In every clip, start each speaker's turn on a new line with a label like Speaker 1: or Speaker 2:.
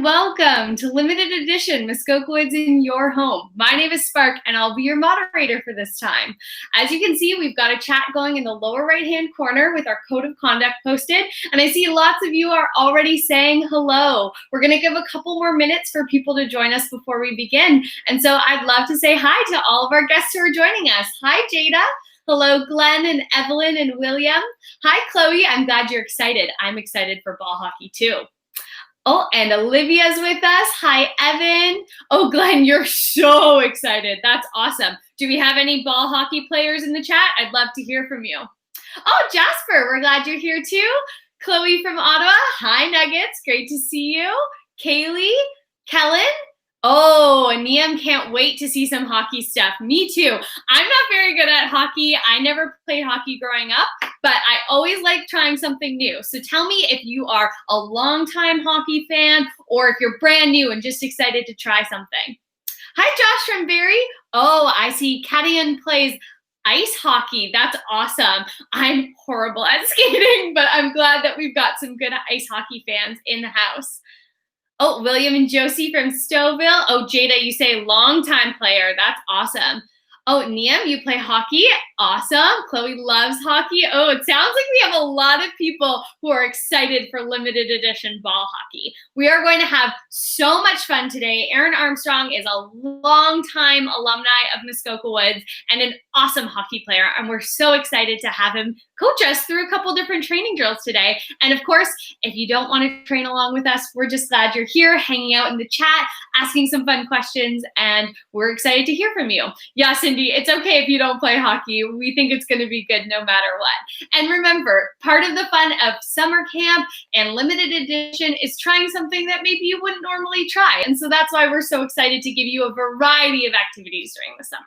Speaker 1: and welcome to Limited Edition Muskoka Woods in your home. My name is Spark, and I'll be your moderator for this time. As you can see, we've got a chat going in the lower right-hand corner with our code of conduct posted, and I see lots of you are already saying hello. We're going to give a couple more minutes for people to join us before we begin, and so I'd love to say hi to all of our guests who are joining us. Hi, Jada. Hello, Glenn and Evelyn and William. Hi, Chloe. I'm glad you're excited. I'm excited for ball hockey, too. Oh, and Olivia's with us. Hi, Evan. Oh, Glenn, you're so excited. That's awesome. Do we have any ball hockey players in the chat? I'd love to hear from you. Oh, Jasper, we're glad you're here too. Chloe from Ottawa. Hi, Nuggets. Great to see you. Kaylee, Kellen. Oh, and Niam can't wait to see some hockey stuff. Me too. I'm not very good at hockey. I never played hockey growing up, but I always like trying something new. So tell me if you are a longtime hockey fan or if you're brand new and just excited to try something. Hi, Josh from Barrie. Oh, I see Kadian plays ice hockey. That's awesome. I'm horrible at skating, but I'm glad that we've got some good ice hockey fans in the house. Oh, William and Josie from Stouffville. Oh, Jada, you say longtime player. That's awesome. Oh, Niam, you play hockey. Awesome. Chloe loves hockey. Oh, it sounds like we have a lot of people who are excited for limited edition ball hockey. We are going to have so much fun today. Erin Armstrong is a longtime alumni of Muskoka Woods and an awesome hockey player, and we're so excited to have him coach us through a couple different training drills today. And of course, if you don't want to train along with us, we're just glad you're here, hanging out in the chat, asking some fun questions, and we're excited to hear from you. Yeah, Cindy, it's okay if you don't play hockey. We think it's going to be good no matter what. And remember, part of the fun of summer camp and limited edition is trying something that maybe you wouldn't normally try. And so that's why we're so excited to give you a variety of activities during the summer.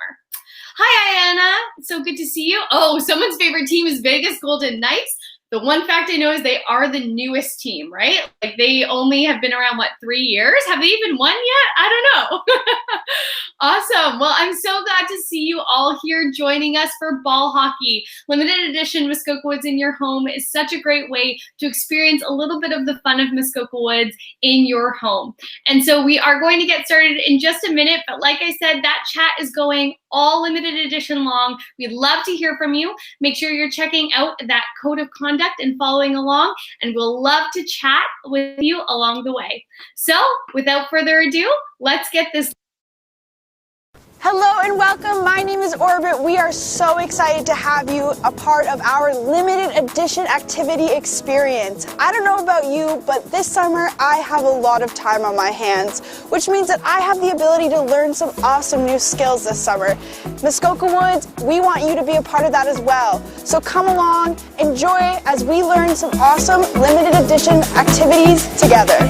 Speaker 1: Hi, Ayana. It's so good to see you. Oh, someone's favorite team is Vegas Golden Knights. The one fact I know is they are the newest team, right? Like they only have been around, 3 years? Have they even won yet? I don't know. Awesome. Well, I'm so glad to see you all here joining us for ball hockey. Limited edition Muskoka Woods in your home is such a great way to experience a little bit of the fun of Muskoka Woods in your home. And so we are going to get started in just a minute, but like I said, that chat is going all limited edition long. We'd love to hear from you. Make sure you're checking out that code of conduct and following along, and we'll love to chat with you along the way. So without further ado, let's get this.
Speaker 2: Hello and welcome. My name is Orbit. We are so excited to have you a part of our limited edition activity experience. I don't know about you, but this summer I have a lot of time on my hands, which means that I have the ability to learn some awesome new skills this summer. Muskoka Woods, we want you to be a part of that as well. So come along, enjoy as we learn some awesome limited edition activities together.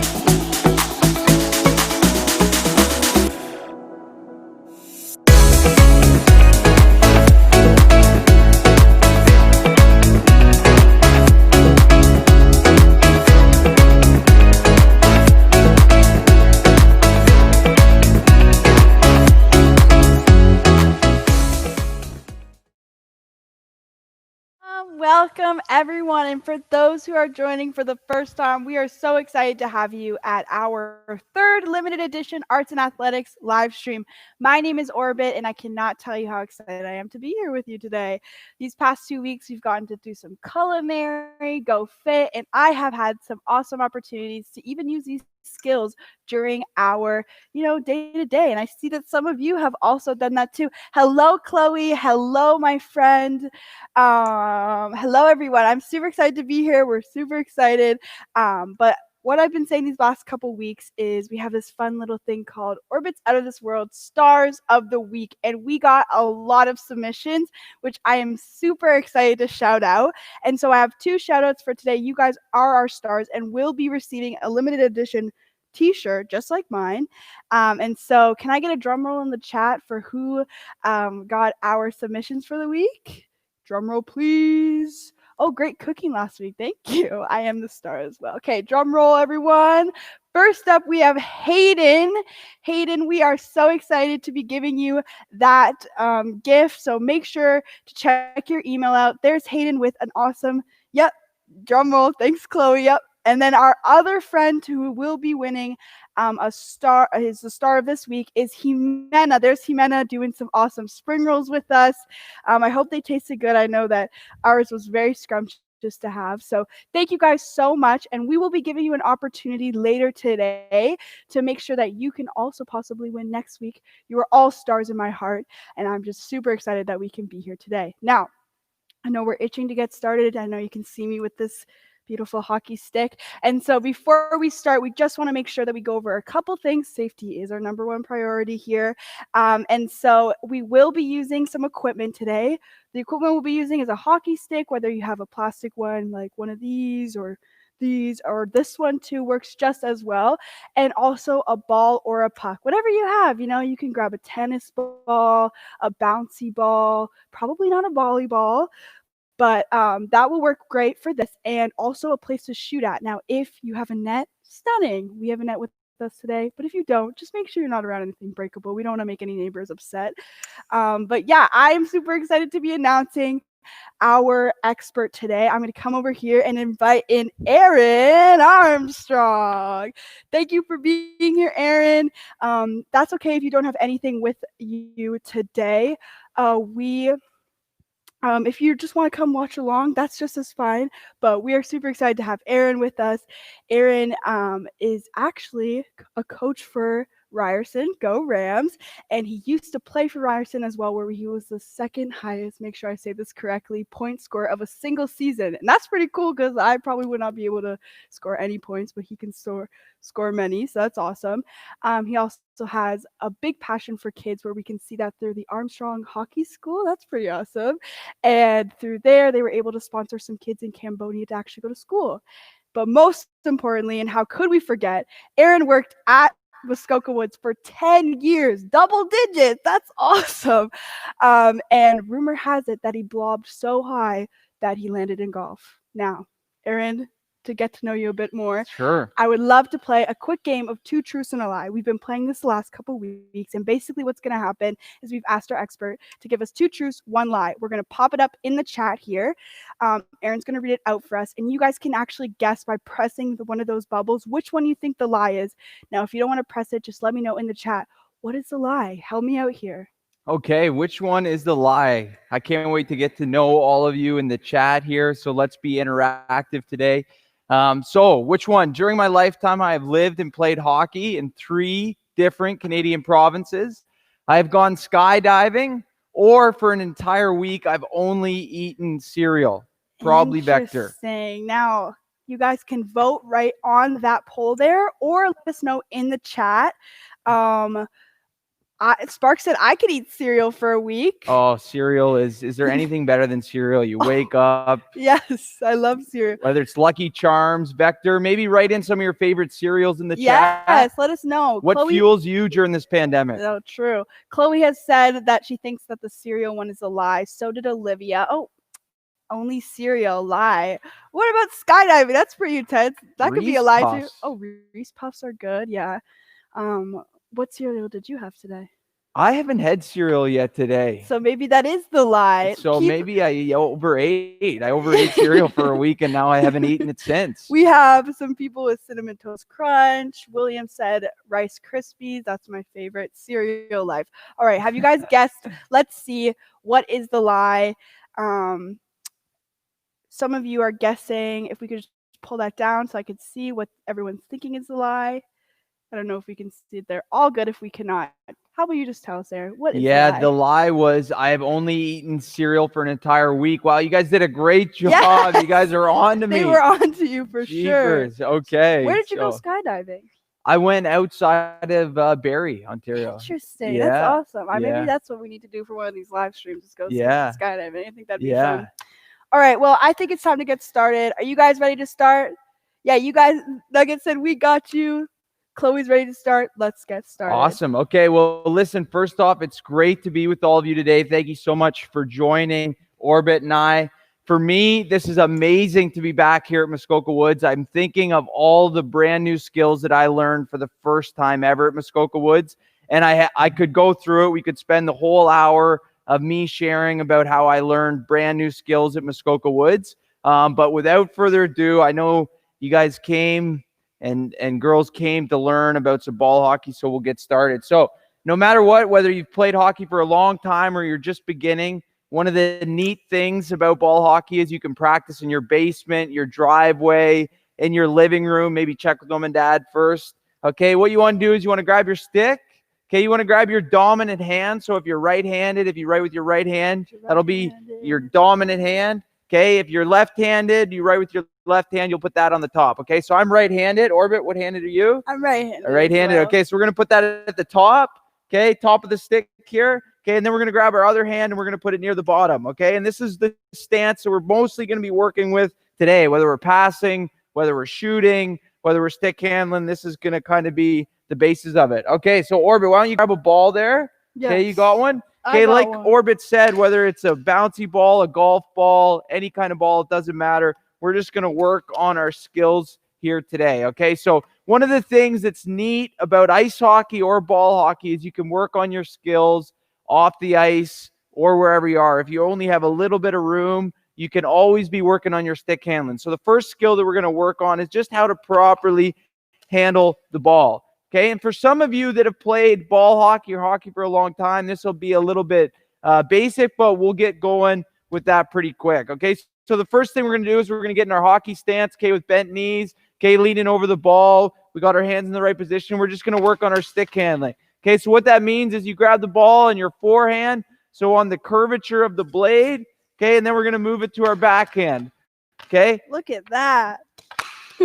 Speaker 3: Welcome everyone, and for those who are joining for the first time, we are so excited to have you at our third limited edition Arts and Athletics live stream. My name is Orbit, and I cannot tell you how excited I am to be here with you today. These past 2 weeks, we've gotten to do some culinary, go fit, and I have had some awesome opportunities to even use these skills during our day-to-day, and I see that some of you have also done that too. Hello, Chloe. Hello, my friend. Hello, everyone. I'm super excited to be here. We're super excited. But what I've been saying these last couple weeks is we have this fun little thing called Orbits Out of This World Stars of the Week, and we got a lot of submissions, which I am super excited to shout out. And so I have 2 shout outs for today. You guys are our stars and will be receiving a limited edition t-shirt just like mine. And so can I get a drum roll in the chat for who got our submissions for the week? Drum roll, please. Oh, great cooking last week. Thank you. I am the star as well. Okay, drum roll, everyone. First up, we have Hayden. Hayden, we are so excited to be giving you that gift. So make sure to check your email out. There's Hayden with an awesome, drum roll. Thanks, Chloe. Yep. And then our other friend who will be winning the star of this week is Jimena. There's Jimena doing some awesome spring rolls with us. I hope they tasted good. I know that ours was very scrumptious to have. So thank you guys so much. And we will be giving you an opportunity later today to make sure that you can also possibly win next week. You are all stars in my heart. And I'm just super excited that we can be here today. Now, I know we're itching to get started. I know you can see me with this beautiful hockey stick. And so before we start, we just want to make sure that we go over a couple things. Safety is our number one priority here. And so we will be using some equipment today. The equipment we'll be using is a hockey stick, whether you have a plastic one like one of these or this one too works just as well. And also a ball or a puck, whatever you have. You can grab a tennis ball, a bouncy ball, probably not a volleyball, but that will work great for this, and also a place to shoot at. Now, if you have a net, stunning. We have a net with us today, but if you don't, just make sure you're not around anything breakable. We don't want to make any neighbors upset. But yeah, I'm super excited to be announcing our expert today. I'm going to come over here and invite in Erin Armstrong. Thank you for being here, Erin. That's okay if you don't have anything with you today. If you just want to come watch along, that's just as fine. But we are super excited to have Erin with us. Erin is actually a coach for Ryerson, go Rams, and he used to play for Ryerson as well, where he was the second highest, make sure I say this correctly, point scorer of a single season. And that's pretty cool because I probably would not be able to score any points, but he can score many, so that's awesome. He also has a big passion for kids, where we can see that through the Armstrong Hockey School. That's pretty awesome. And through there, they were able to sponsor some kids in Cambodia to actually go to school. But most importantly, and how could we forget, Erin worked at Muskoka Woods for 10 years, double digits. That's awesome. And rumor has it that he blobbed so high that he landed in golf. Now, Erin, to get to know you a bit more,
Speaker 4: sure,
Speaker 3: I would love to play a quick game of 2 truths and a lie. We've been playing this the last couple weeks, and basically what's going to happen is we've asked our expert to give us 2 truths, 1 lie. We're going to pop it up in the chat here. Erin's going to read it out for us, and you guys can actually guess by pressing one of those bubbles which one you think the lie is. Now, if you don't want to press it, just let me know in the chat. What is the lie? Help me out here.
Speaker 4: Okay, which one is the lie? I can't wait to get to know all of you in the chat here, so let's be interactive today. So which one? During my lifetime, I have lived and played hockey in 3 different Canadian provinces. I have gone skydiving, or for an entire week, I've only eaten cereal. Probably Vector.
Speaker 3: Interesting. Now, you guys can vote right on that poll there, or let us know in the chat. Spark said I could eat cereal for a week.
Speaker 4: Oh, cereal is there anything better than cereal? You wake up.
Speaker 3: Yes, I love cereal.
Speaker 4: Whether it's Lucky Charms, Vector, maybe write in some of your favorite cereals in the chat.
Speaker 3: Yes, let us know.
Speaker 4: What fuels you during this pandemic?
Speaker 3: Oh, true. Chloe has said that she thinks that the cereal one is a lie. So did Olivia. Oh, only cereal, lie. What about skydiving? That's pretty intense. That could be a lie too. Oh, Reese Puffs are good. Yeah. What cereal did you have today?
Speaker 4: I haven't had cereal yet today.
Speaker 3: So maybe that is the lie.
Speaker 4: So maybe I overate. I overate cereal for a week, and now I haven't eaten it since.
Speaker 3: We have some people with Cinnamon Toast Crunch. William said Rice Krispies. That's my favorite cereal life. All right. Have you guys guessed? Let's see. What is the lie? Some of you are guessing. If we could just pull that down so I could see what everyone's thinking is the lie. I don't know if we can see it. They're all good if we cannot. How about you just tell us, Erin? What is
Speaker 4: the lie was I have only eaten cereal for an entire week. Wow, you guys did a great job.
Speaker 3: Yes!
Speaker 4: You guys are on to me.
Speaker 3: They were on to you for
Speaker 4: Jeepers.
Speaker 3: sure.
Speaker 4: Okay.
Speaker 3: Where did you go skydiving?
Speaker 4: I went outside of Barrie, Ontario.
Speaker 3: Interesting. Yeah. That's awesome. Maybe that's what we need to do for one of these live streams is go skydiving. I think that'd be fun. All right. Well, I think it's time to get started. Are you guys ready to start? Yeah, you guys, Nugget said we got you. Chloe's ready to start. Let's get started.
Speaker 4: Awesome. Okay. Well, listen, first off, it's great to be with all of you today. Thank you so much for joining Orbit and I. For me, this is amazing to be back here at Muskoka Woods. I'm thinking of all the brand new skills that I learned for the first time ever at Muskoka Woods. And I could go through it. We could spend the whole hour of me sharing about how I learned brand new skills at Muskoka Woods. But without further ado, I know you guys came and girls came to learn about some ball hockey. So we'll get started. So no matter what, whether you've played hockey for a long time or you're just beginning, one of the neat things about ball hockey is you can practice in your basement, your driveway, in your living room. Maybe check with mom and dad first. Okay, what you want to do is you want to grab your stick. Okay, you want to grab your dominant hand. So if you're right-handed, if you write with your right hand, that'll be your dominant hand. Okay, if you're left-handed, you write with your left hand, you'll put that on the top. Okay, so I'm right-handed. Orbit, what handed are you?
Speaker 3: I'm right-handed.
Speaker 4: Right-handed. Okay, so we're going to put that at the top. Okay, top of the stick here. Okay, and then we're going to grab our other hand and we're going to put it near the bottom. Okay, and this is the stance that we're mostly going to be working with today, whether we're passing, whether we're shooting, whether we're stick handling. This is going to kind of be the basis of it. Okay, so Orbit, why don't you grab a ball there?
Speaker 3: Yes.
Speaker 4: Okay, you got one? Okay, like Orbit said, whether it's a bouncy ball, a golf ball, any kind of ball, it doesn't matter. We're just going to work on our skills here today. Okay, so one of the things that's neat about ice hockey or ball hockey is you can work on your skills off the ice or wherever you are. If you only have a little bit of room, you can always be working on your stick handling. So the first skill that we're going to work on is just how to properly handle the ball. Okay, and for some of you that have played ball hockey or hockey for a long time, this will be a little bit basic, but we'll get going with that pretty quick. Okay, so the first thing we're going to do is we're going to get in our hockey stance, okay, with bent knees, okay, leaning over the ball. We got our hands in the right position. We're just going to work on our stick handling. Okay, so what that means is you grab the ball in your forehand, so on the curvature of the blade, okay, and then we're going to move it to our backhand. Okay,
Speaker 3: look at that.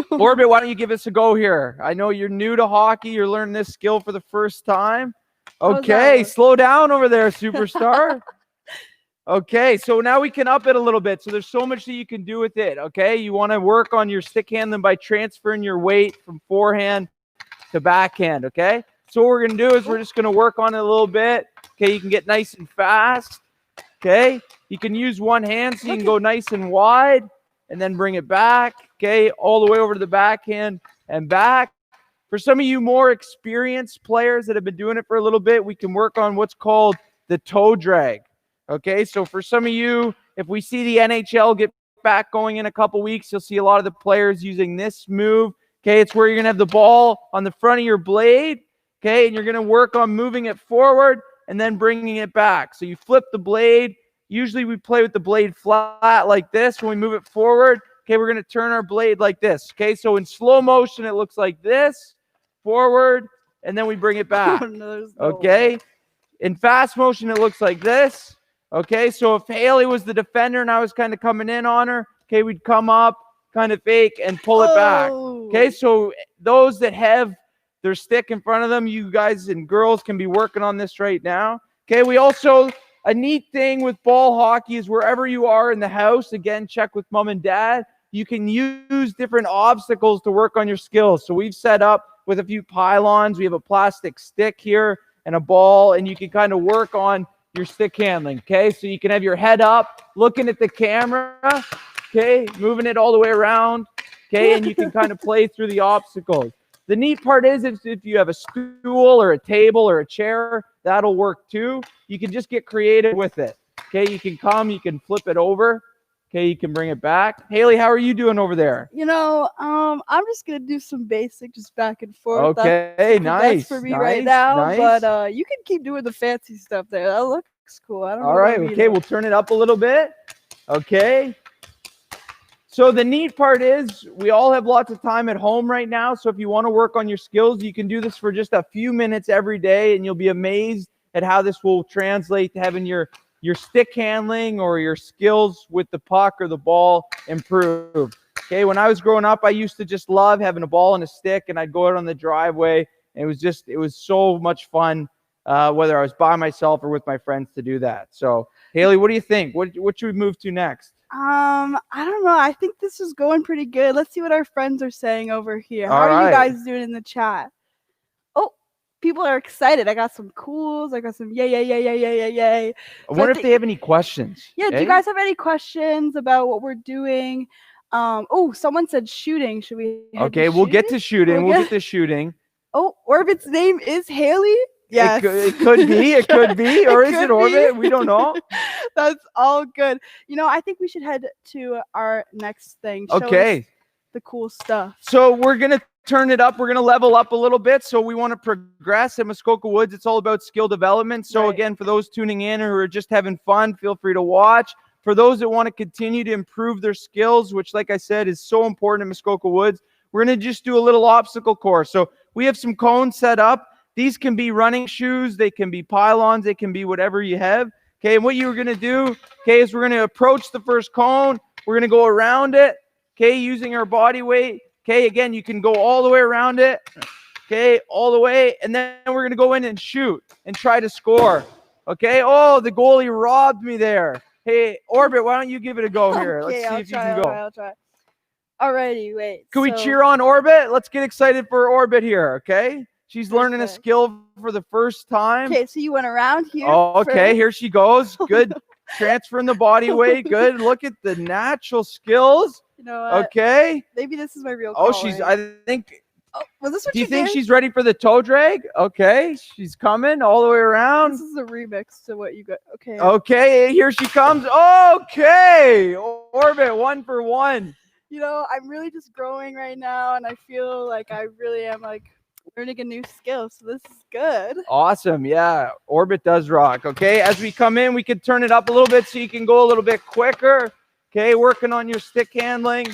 Speaker 4: Orbit, why don't you give us a go here? I know you're new to hockey. You're learning this skill for the first time. Okay, slow down over there, superstar. Okay, so now we can up it a little bit. So there's so much that you can do with it, okay? You want to work on your stick handling by transferring your weight from forehand to backhand, okay? So what we're going to do is we're just going to work on it a little bit. Okay, you can get nice and fast, okay? You can use one hand so you can go nice and wide and then bring it back, okay, all the way over to the backhand and back. For some of you more experienced players that have been doing it for a little bit, we can work on what's called the toe drag, okay? So for some of you, if we see the NHL get back going in a couple weeks, you'll see a lot of the players using this move, okay? It's where you're going to have the ball on the front of your blade, okay, and you're going to work on moving it forward and then bringing it back. So you flip the blade. Usually we play with the blade flat like this. When we move it forward, okay, we're going to turn our blade like this. Okay, so in slow motion, it looks like this, forward, and then we bring it back. Okay, in fast motion, it looks like this. Okay, so if Haley was the defender and I was kind of coming in on her, okay, we'd come up, kind of fake, and pull it back. Okay, so those that have their stick in front of them, you guys and girls can be working on this right now. Okay, we also... A neat thing with ball hockey is wherever you are in the house, again, check with mom and dad, you can use different obstacles to work on your skills. So we've set up with a few pylons. We have a plastic stick here and a ball, and you can kind of work on your stick handling, okay? So you can have your head up, looking at the camera, okay, moving it all the way around, okay, and you can kind of play through the obstacles. The neat part is if you have a stool or a table or a chair, that'll work too. You can just get creative with it. Okay, you can come, you can flip it over. Okay, you can bring it back. Haley, how are you doing over there?
Speaker 3: You know, I'm just gonna do some basic, just back and forth.
Speaker 4: Okay, nice.
Speaker 3: That's for me right now. Nice. But you can keep doing the fancy stuff there. That looks cool. I don't know.
Speaker 4: All right, okay, we'll turn it up a little bit. Okay. So the neat part is we all have lots of time at home right now. So if you want to work on your skills, you can do this for just a few minutes every day, and you'll be amazed at how this will translate to having your stick handling or your skills with the puck or the ball improve. Okay, when I was growing up, I used to just love having a ball and a stick, and I'd go out on the driveway. And it was so much fun, whether I was by myself or with my friends, to do that. So Haley, what do you think? What should we move to next?
Speaker 3: I don't know. I think this is going pretty good. Let's see what our friends are saying over here. How are you guys doing in the chat? Oh, people are excited. I got some cools. I got some yay.
Speaker 4: I wonder if they have any questions.
Speaker 3: Yeah, do you guys have any questions about what we're doing? Oh, someone said shooting. Should we
Speaker 4: Okay, we'll get to shooting. We'll get to shooting.
Speaker 3: Oh, Orbit's name is Haley? Yes.
Speaker 4: It could be. It could be. Or is it Orbit? We don't know.
Speaker 3: That's all good. You know, I think we should head to our next thing.
Speaker 4: Okay.
Speaker 3: Show us the cool stuff.
Speaker 4: So we're going to turn it up. We're going to level up a little bit. So we want to progress at Muskoka Woods. It's all about skill development. So again, for those tuning in who are just having fun, feel free to watch. For those that want to continue to improve their skills, which like I said, is so important in Muskoka Woods, we're going to just do a little obstacle course. So we have some cones set up. These can be running shoes. They can be pylons. They can be whatever you have. Okay, and what you're going to do, okay, is we're going to approach the first cone. We're going to go around it, okay, using our body weight. Okay, again, you can go all the way around it. Okay, all the way. And then we're going to go in and shoot and try to score. Okay, oh, the goalie robbed me there. Hey, Orbit, why don't you give it a go here? Let's see if you can go.
Speaker 3: I'll try. Alrighty, wait.
Speaker 4: Can we cheer on Orbit? Let's get excited for Orbit here, okay? She's learning a skill for the first time.
Speaker 3: Okay, so you went around here.
Speaker 4: Oh, okay, here she goes. Good. Transferring the body weight. Good. Look at the natural skills.
Speaker 3: You know what?
Speaker 4: Okay.
Speaker 3: Maybe this is my real
Speaker 4: Oh,
Speaker 3: calling.
Speaker 4: I think.
Speaker 3: Oh, was this what
Speaker 4: Do you think
Speaker 3: did?
Speaker 4: she's ready for the toe drag? Okay, she's coming all the way around.
Speaker 3: This is a remix to what you got. Okay.
Speaker 4: Okay, here she comes. Okay, Orbit, 1 for 1.
Speaker 3: You know, I'm really just growing right now, and I feel like I really am like learning a new skill. So this is good.
Speaker 4: Awesome, yeah. Orbit does rock. Okay, as we come in, we can turn it up a little bit so you can go a little bit quicker. Okay, working on your stick handling.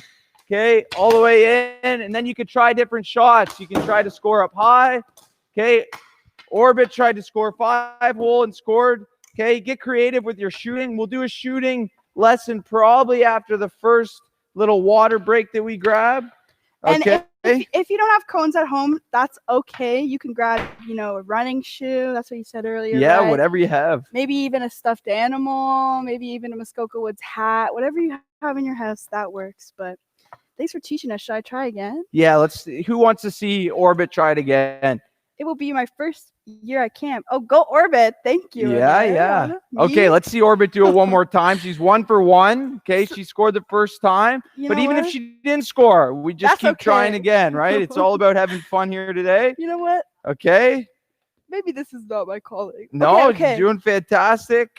Speaker 4: Okay, all the way in, and then you can try different shots. You can try to score up high. Okay, Orbit tried to score 5-hole and scored. Okay, get creative with your shooting. We'll do a shooting lesson probably after the first little water break that we grab. Okay.
Speaker 3: And if you don't have cones at home, that's okay. You can grab, you know, a running shoe. That's what you said earlier.
Speaker 4: Yeah,
Speaker 3: right?
Speaker 4: whatever you have.
Speaker 3: Maybe even a stuffed animal, maybe even a Muskoka Woods hat. Whatever you have in your house, that works. But thanks for teaching us. Should I try again?
Speaker 4: Yeah, let's see. Who wants to see Orbit try it again?
Speaker 3: It will be my first year at camp. Oh, go Orbit. Thank you.
Speaker 4: Yeah,
Speaker 3: again.
Speaker 4: yeah.
Speaker 3: Me?
Speaker 4: Okay, let's see Orbit do it one more time. She's 1 for 1. Okay, she scored the first time. But even if she didn't score, we just keep trying again, right? It's all about having fun here today.
Speaker 3: You know what?
Speaker 4: Okay.
Speaker 3: Maybe this is not my calling.
Speaker 4: No,
Speaker 3: okay.
Speaker 4: She's doing fantastic.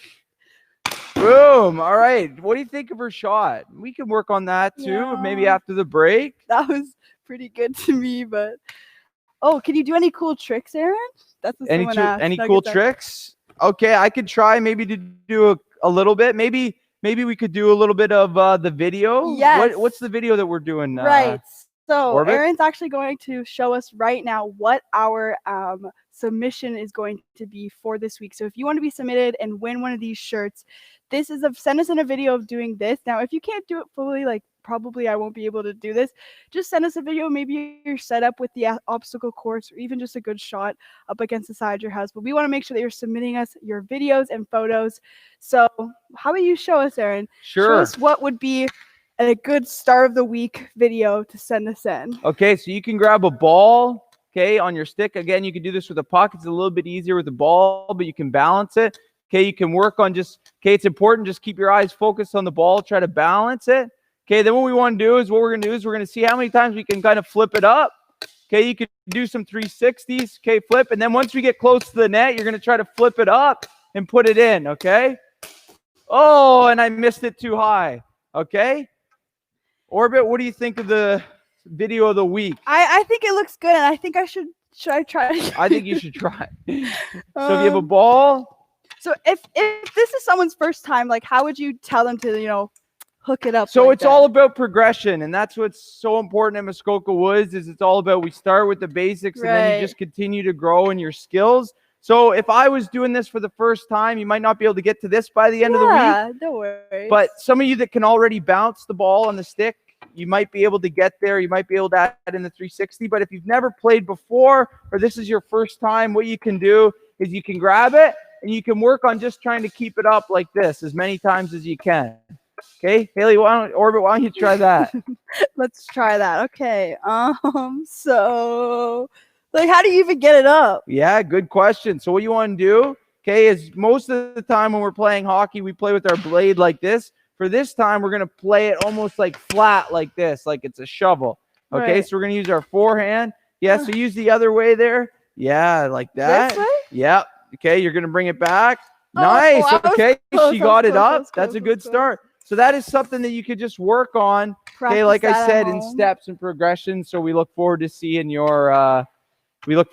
Speaker 4: Boom. All right. What do you think of her shot? We can work on that too,
Speaker 3: Yeah.
Speaker 4: maybe after the break.
Speaker 3: That was pretty good to me, but oh, can you do any cool tricks, Erin? That's what someone asked.
Speaker 4: Any cool tricks? Okay, I could try maybe to do a little bit. Maybe we could do a little bit of the video.
Speaker 3: Yes.
Speaker 4: What's the video that we're doing?
Speaker 3: Right. So
Speaker 4: Orbit?
Speaker 3: Erin's actually going to show us right now what our submission is going to be for this week. So if you want to be submitted and win one of these shirts, send us in a video of doing this. Now, if you can't do it fully, like probably I won't be able to do this, just send us a video. Maybe you're set up with the obstacle course or even just a good shot up against the side of your house. But we want to make sure that you're submitting us your videos and photos. So how about you show us, Erin?
Speaker 4: Sure.
Speaker 3: Show us what would be a good start of the week video to send us in.
Speaker 4: Okay, so you can grab a ball, okay, on your stick. Again, you can do this with a puck. It's a little bit easier with the ball, but you can balance it. Okay, you can work on it's important, just keep your eyes focused on the ball, try to balance it. Okay, then what we want to do is we're going to see how many times we can kind of flip it up. Okay, you could do some 360s, okay, flip. And then once we get close to the net, you're going to try to flip it up and put it in, okay? Oh, and I missed it too high, okay? Orbit, what do you think of the video of the week?
Speaker 3: I think it looks good, and I think should I try?
Speaker 4: I think you should try. So if you have a ball.
Speaker 3: So if this is someone's first time, like how would you tell them to, hook it up?
Speaker 4: So
Speaker 3: like
Speaker 4: it's
Speaker 3: that?
Speaker 4: all about progression, and that's what's so important at Muskoka Woods is it's all about we start with the basics and then you just continue to grow in your skills. So if I was doing this for the first time, you might not be able to get to this by the end of the week.
Speaker 3: Yeah, no worries.
Speaker 4: But some of you that can already bounce the ball on the stick, you might be able to get there. You might be able to add in the 360. But if you've never played before or this is your first time, what you can do is you can grab it and you can work on just trying to keep it up like this as many times as you can. Okay, Haley, Orbit, why don't you try that?
Speaker 3: Let's try that. Okay. So like how do you even get it up?
Speaker 4: Yeah, good question. So what you want to do, okay, is most of the time when we're playing hockey, we play with our blade like this. For this time, we're going to play it almost like flat like this, like it's a shovel. Okay,
Speaker 3: Right.
Speaker 4: so we're going to use our forehand. Yeah, so use the other way there. Yeah, like that.
Speaker 3: This way?
Speaker 4: Yep. Okay, you're going to bring it back.
Speaker 3: Oh,
Speaker 4: Nice.
Speaker 3: I was
Speaker 4: Okay,
Speaker 3: close,
Speaker 4: she got it up.
Speaker 3: close,
Speaker 4: That's a good
Speaker 3: close.
Speaker 4: start. So that is something that you could just work on Okay, like I said, in steps and progression. So we look forward to seeing your videos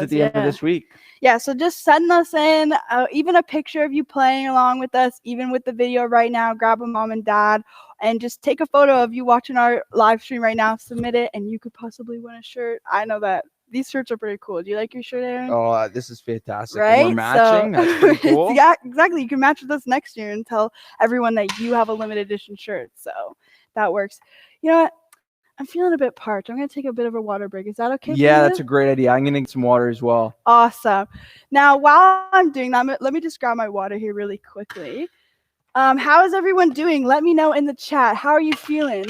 Speaker 4: at the end of this week.
Speaker 3: Yeah, so just send us in even a picture of you playing along with us, even with the video right now. Grab a mom and dad and just take a photo of you watching our live stream right now, submit it, and you could possibly win a shirt. I know that these shirts are pretty cool. Do you like your shirt, Erin?
Speaker 4: Oh, this is fantastic.
Speaker 3: Right?
Speaker 4: And we're matching. That's pretty cool.
Speaker 3: Yeah, exactly. You can match with us next year and tell everyone that you have a limited edition shirt. So that works. You know what? I'm feeling a bit parched. I'm going to take a bit of a water break. Is that okay?
Speaker 4: Yeah, that's a great idea. I'm going to get some water as well.
Speaker 3: Awesome. Now, while I'm doing that, let me just grab my water here really quickly. How is everyone doing? Let me know in the chat. How are you feeling?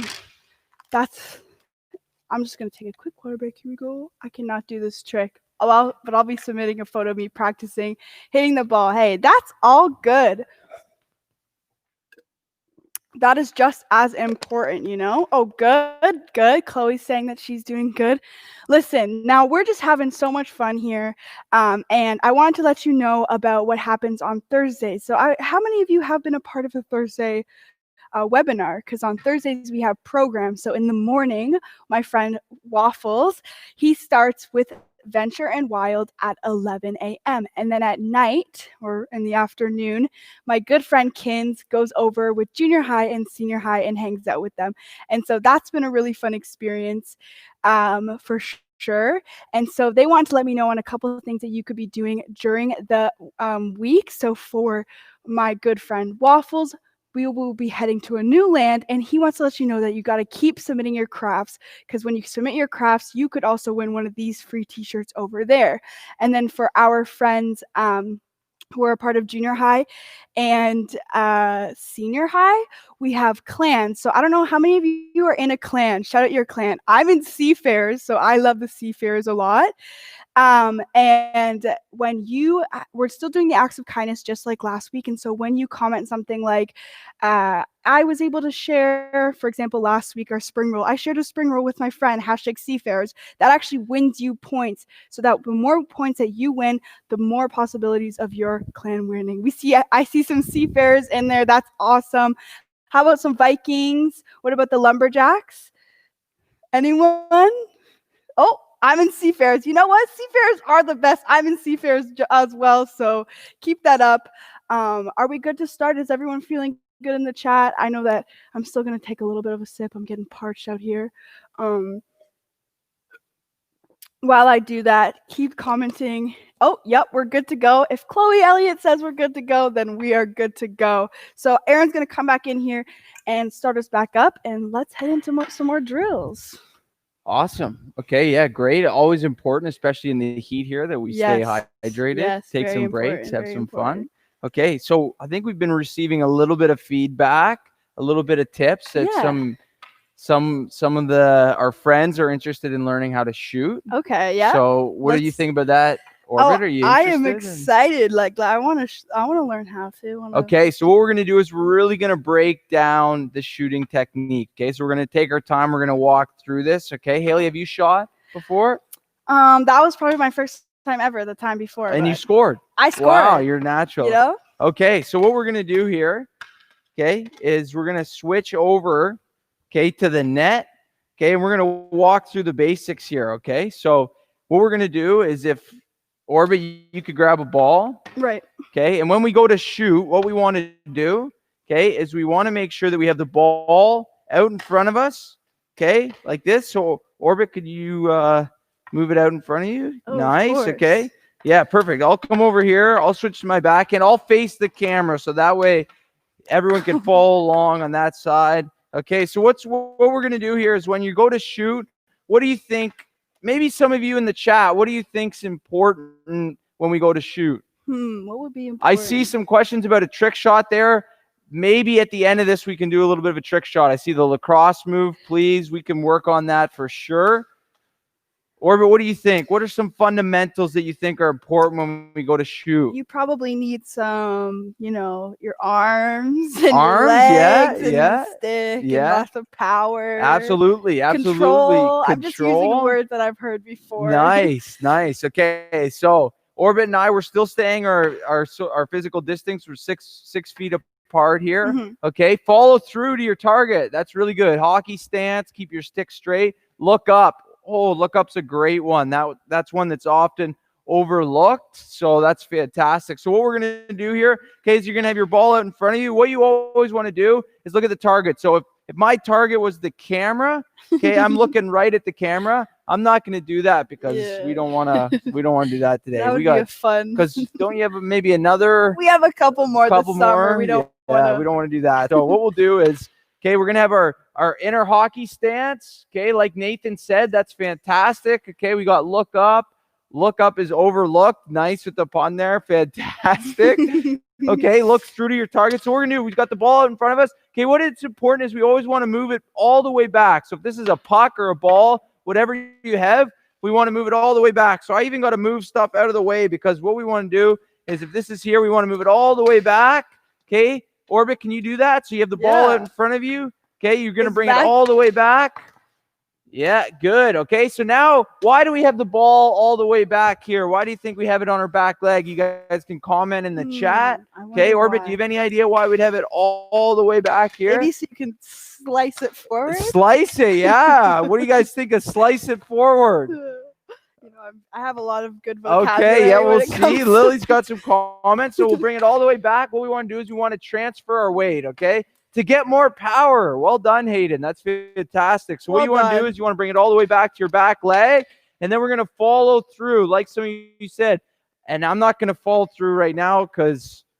Speaker 3: I'm just going to take a quick water break. Here we go. I cannot do this trick. But I'll be submitting a photo of me practicing hitting the ball. Hey, that's all good. That is just as important, you know? Oh, good. Chloe's saying that she's doing good. Listen, now we're just having so much fun here. And I wanted to let you know about what happens on Thursday. So how many of you have been a part of the Thursday webinar? Because on Thursdays we have programs. So in the morning, my friend Waffles, he starts with Venture and Wild at 11 a.m. And then at night or in the afternoon, my good friend Kins goes over with junior high and senior high and hangs out with them. And so that's been a really fun experience for sure. And so they want to let me know on a couple of things that you could be doing during the week. So for my good friend Waffles, we will be heading to a new land, and he wants to let you know that you got to keep submitting your crafts, because when you submit your crafts, you could also win one of these free t-shirts over there. And then for our friends who are a part of junior high and senior high, we have clans. So I don't know how many of you are in a clan. Shout out your clan. I'm in Seafarers, so I love the Seafarers a lot. And when we're still doing the acts of kindness just like last week. And so when you comment something like, I was able to share, for example, last week, our spring roll, I shared a spring roll with my friend, #Seafarers, that actually wins you points. So that the more points that you win, the more possibilities of your clan winning. I see some Seafarers in there. That's awesome. How about some Vikings? What about the Lumberjacks? Anyone? Oh, I'm in Seafarers. You know what? Seafarers are the best. I'm in Seafarers as well, so keep that up. Are we good to start? Is everyone feeling good in the chat? I know that I'm still going to take a little bit of a sip. I'm getting parched out here. While I do that, keep commenting. Oh, yep, we're good to go. If Chloe Elliott says we're good to go, then we are good to go. So Erin's going to come back in here and start us back up, and let's head into some more drills.
Speaker 4: Awesome. Okay, yeah, great. Always important, especially in the heat here, that we stay hydrated, take some breaks, have some fun. Okay, so I think we've been receiving a little bit of feedback, a little bit of tips that some of our friends are interested in learning how to shoot.
Speaker 3: Okay, yeah.
Speaker 4: So what do you think about that, Orbit? Are you interested?
Speaker 3: I am excited. Like I want to learn how to.
Speaker 4: Okay, so what we're going to do is we're really going to break down the shooting technique. Okay, so we're going to take our time. We're going to walk through this. Okay, Haley, have you shot before?
Speaker 3: That was probably my first time ever, the time before.
Speaker 4: And you scored.
Speaker 3: I scored.
Speaker 4: Wow, you're natural.
Speaker 3: You know?
Speaker 4: Okay, so what we're going to do here, okay, is we're going to switch over, okay, to the net. Okay, and we're going to walk through the basics here. Okay, so what we're going to do is if Orbit, you could grab a ball.
Speaker 3: Right.
Speaker 4: Okay, and when we go to shoot, what we want to do, okay, is we want to make sure that we have the ball out in front of us, okay, like this. So Orbit, could you move it out in front of you?
Speaker 3: Oh,
Speaker 4: nice. Okay. Yeah, perfect. I'll come over here. I'll switch to my back and I'll face the camera so that way everyone can follow along on that side. Okay, so what we're going to do here is when you go to shoot, what do you think? Maybe some of you in the chat, what do you think's important when we go to shoot?
Speaker 3: What would be important?
Speaker 4: I see some questions about a trick shot there. Maybe at the end of this, we can do a little bit of a trick shot. I see the lacrosse move. Please, we can work on that for sure. Orbit, what do you think? What are some fundamentals that you think are important when we go to shoot?
Speaker 3: You probably need some, your arms and your legs and your stick and lots of power.
Speaker 4: Absolutely.
Speaker 3: Control. I'm just using words that I've heard before.
Speaker 4: Nice. Okay, so Orbit and I, we're still staying our physical distance. We're six feet part here.
Speaker 3: Mhm.
Speaker 4: Okay, follow through to your target. That's really good. Hockey stance, keep your stick straight. Look up. Oh, look up's a great one. That's one that's often overlooked. So that's fantastic. So what we're going to do here, okay, is you're going to have your ball out in front of you. What you always want to do is look at the target. So if my target was the camera, okay, I'm looking right at the camera. I'm not going to do that because we don't want to do that today.
Speaker 3: That would
Speaker 4: we
Speaker 3: be a fun.
Speaker 4: because don't you have maybe another
Speaker 3: We have a couple more this summer. We don't
Speaker 4: we don't want to do that. So what we'll do is, okay, we're going to have our inner hockey stance. Okay, like Nathan said, that's fantastic. Okay, we got look up. Look up is overlooked. Nice with the pun there. Fantastic. Okay, look through to your target. So we're going to do, we've got the ball out in front of us. Okay, what is important is we always want to move it all the way back. So if this is a puck or a ball, whatever you have, we want to move it all the way back. So I even got to move stuff out of the way because what we want to do is if this is here, we want to move it all the way back. Okay, Orbit, can you do that? So you have the ball out in front of you. Okay, you're going to bring it all the way back. Yeah, good. Okay, so now why do we have the ball all the way back here? Why do you think we have it on our back leg? You guys can comment in the chat. Okay, Orbit, do you have any idea why we'd have it all the way back here?
Speaker 3: Maybe so you can slice it forward.
Speaker 4: Slice it, yeah. What do you guys think of slice it forward?
Speaker 3: You know, I have a lot of good vocabulary.
Speaker 4: Okay, yeah, we'll see. Lily's got some comments, so we'll bring it all the way back. What we want to do is we want to transfer our weight, okay, to get more power. Well done, Hayden. That's fantastic. So what you want to do is you want to bring it all the way back to your back leg, and then we're going to follow through, like some of you said. And I'm not going to follow through right now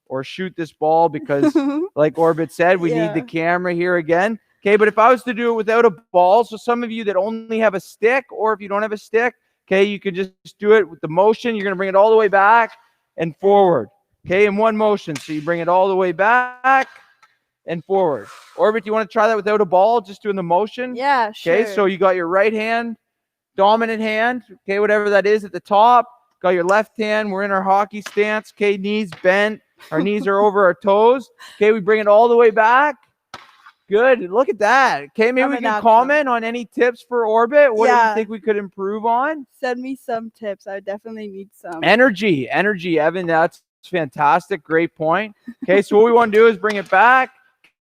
Speaker 4: or shoot this ball because, like Orbit said, we need the camera here again. Okay, but if I was to do it without a ball, so some of you that only have a stick, or if you don't have a stick, okay, you can just do it with the motion. You're going to bring it all the way back and forward, okay, in one motion. So you bring it all the way back and forward. Orbit, do you want to try that without a ball, just doing the motion?
Speaker 3: Yeah, sure.
Speaker 4: Okay, so you got your right hand, dominant hand, okay, whatever that is at the top. Got your left hand. We're in our hockey stance. Okay, knees bent. Our knees are over our toes. Okay, we bring it all the way back. Good. Look at that. Okay, maybe we can comment on any tips for Orbit. What do you think we could improve on?
Speaker 3: Send me some tips. I definitely need some.
Speaker 4: Energy, Evan. That's fantastic. Great point. Okay, so what we want to do is bring it back.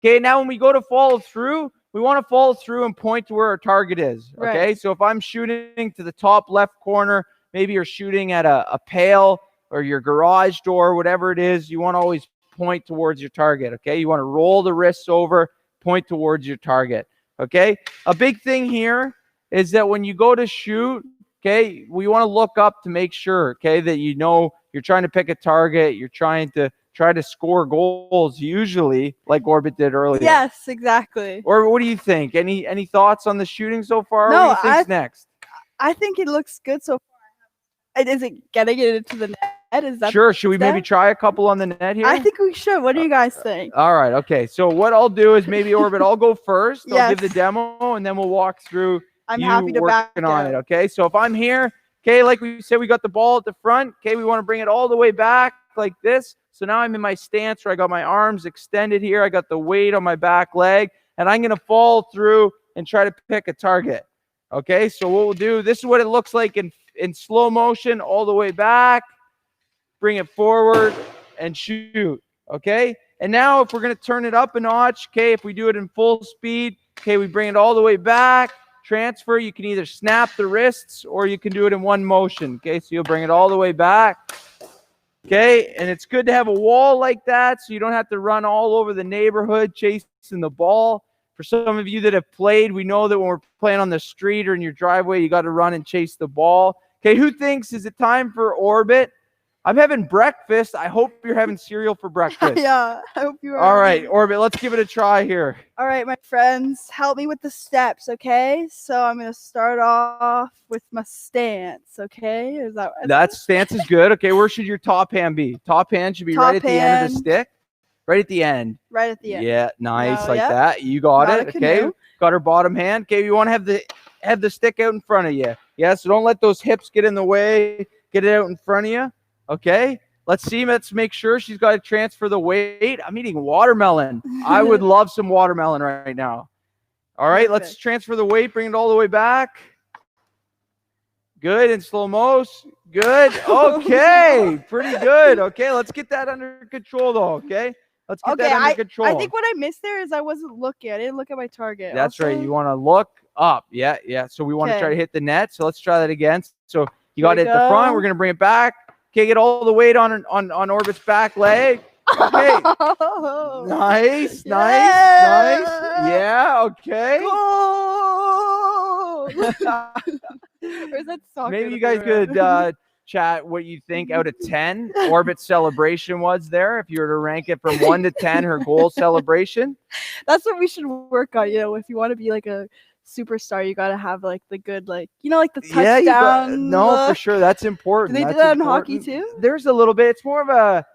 Speaker 4: Okay, now when we go to follow through, we want to follow through and point to where our target is. Okay,
Speaker 3: Right.
Speaker 4: so if I'm shooting to the top left corner, maybe you're shooting at a pail or your garage door, whatever it is, you want to always point towards your target. Okay, you want to roll the wrists over, point towards your target. Okay, a big thing here is that when you go to shoot, okay, we want to look up to make sure, okay, that you know you're trying to pick a target, you're trying to score goals, usually like Orbit did earlier.
Speaker 3: Yes, exactly.
Speaker 4: Or what do you think? Any thoughts on the shooting so far?
Speaker 3: No,
Speaker 4: what do you think's next?
Speaker 3: I think it looks good so far. Is it getting it into the net? Is that
Speaker 4: sure? Should we maybe try a couple on the net here?
Speaker 3: I think we should. What do you guys think?
Speaker 4: All right. Okay. So what I'll do is maybe Orbit, I'll go first. I'll give the demo, and then we'll walk through.
Speaker 3: I'm happy to back
Speaker 4: on it. Okay. So if I'm here, okay, like we said, we got the ball at the front. Okay, we want to bring it all the way back like this. So now I'm in my stance where I got my arms extended here. I got the weight on my back leg, and I'm going to fall through and try to pick a target. Okay, so what we'll do, this is what it looks like in slow motion, all the way back. Bring it forward and shoot. Okay, and now if we're going to turn it up a notch, okay, if we do it in full speed, okay, we bring it all the way back. Transfer, you can either snap the wrists or you can do it in one motion. Okay, so you'll bring it all the way back. Okay, and it's good to have a wall like that so you don't have to run all over the neighborhood chasing the ball. For some of you that have played, we know that when we're playing on the street or in your driveway, you got to run and chase the ball. Okay, who thinks, is it time for Orbit? I'm having breakfast. I hope you're having cereal for breakfast.
Speaker 3: Yeah, I hope you are.
Speaker 4: All right, Orbit, let's give it a try here.
Speaker 3: All right, my friends, help me with the steps, okay? So I'm going to start off with my stance, okay?
Speaker 4: That stance is good. Okay, where should your top hand be? Top hand should be right at the end of the stick. Right at the end.
Speaker 3: Right at the end.
Speaker 4: Yeah, nice, like that. You got it. Okay, got her bottom hand. Okay, you want to have the stick out in front of you. Yeah, so don't let those hips get in the way. Get it out in front of you. Okay, let's see. Let's make sure she's got to transfer the weight. I'm eating watermelon. I would love some watermelon right now. All right, let's transfer the weight. Bring it all the way back. Good, in slow motion. Good. Okay, pretty good. Okay, let's get that under control though. Okay. Let's get
Speaker 3: Okay,
Speaker 4: that under control.
Speaker 3: I think what I missed there is I wasn't looking. I didn't look at my target.
Speaker 4: That's
Speaker 3: Also,
Speaker 4: right. You want to look up. Yeah, yeah. So we want to try
Speaker 3: Okay.
Speaker 4: to hit the net. So let's try that again. So you got
Speaker 3: Here
Speaker 4: it
Speaker 3: we
Speaker 4: at the front.
Speaker 3: go.
Speaker 4: We're going to bring it back. Okay, get all the weight on Orbit's back leg. Okay. Nice, nice, nice. Yeah, okay.
Speaker 3: Goal! Or is that soccer?
Speaker 4: Maybe you guys could chat what you think out of 10 Orbit's celebration was there. If you were to rank it from 1 to 10, her goal celebration.
Speaker 3: That's what we should work on. You know, if you want to be like a superstar, you got to have like the good, like, you know, like the touchdown.
Speaker 4: Yeah, no, for
Speaker 3: look.
Speaker 4: sure. That's important.
Speaker 3: Do they do
Speaker 4: That's
Speaker 3: that in
Speaker 4: important.
Speaker 3: hockey too?
Speaker 4: There's a little bit. It's more of a,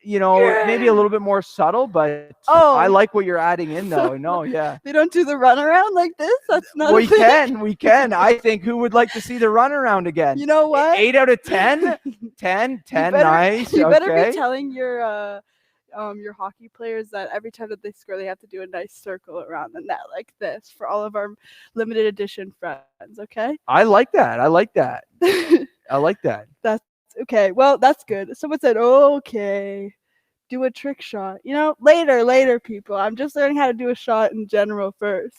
Speaker 4: you know, maybe a little bit more subtle, but I like what you're adding in though. No, yeah.
Speaker 3: They don't do the runaround like this? That's not
Speaker 4: We
Speaker 3: a thing.
Speaker 4: we can. I think who would like to see the runaround again?
Speaker 3: You know what?
Speaker 4: 8 out of 10? 10, nice.
Speaker 3: You better
Speaker 4: Okay.
Speaker 3: be telling your hockey players that every time that they score, they have to do a nice circle around the net like this for all of our limited edition friends. Okay.
Speaker 4: I like that. I like that. I like that.
Speaker 3: Okay. Well, that's good. Someone said, okay, do a trick shot. You know, later, people. I'm just learning how to do a shot in general first.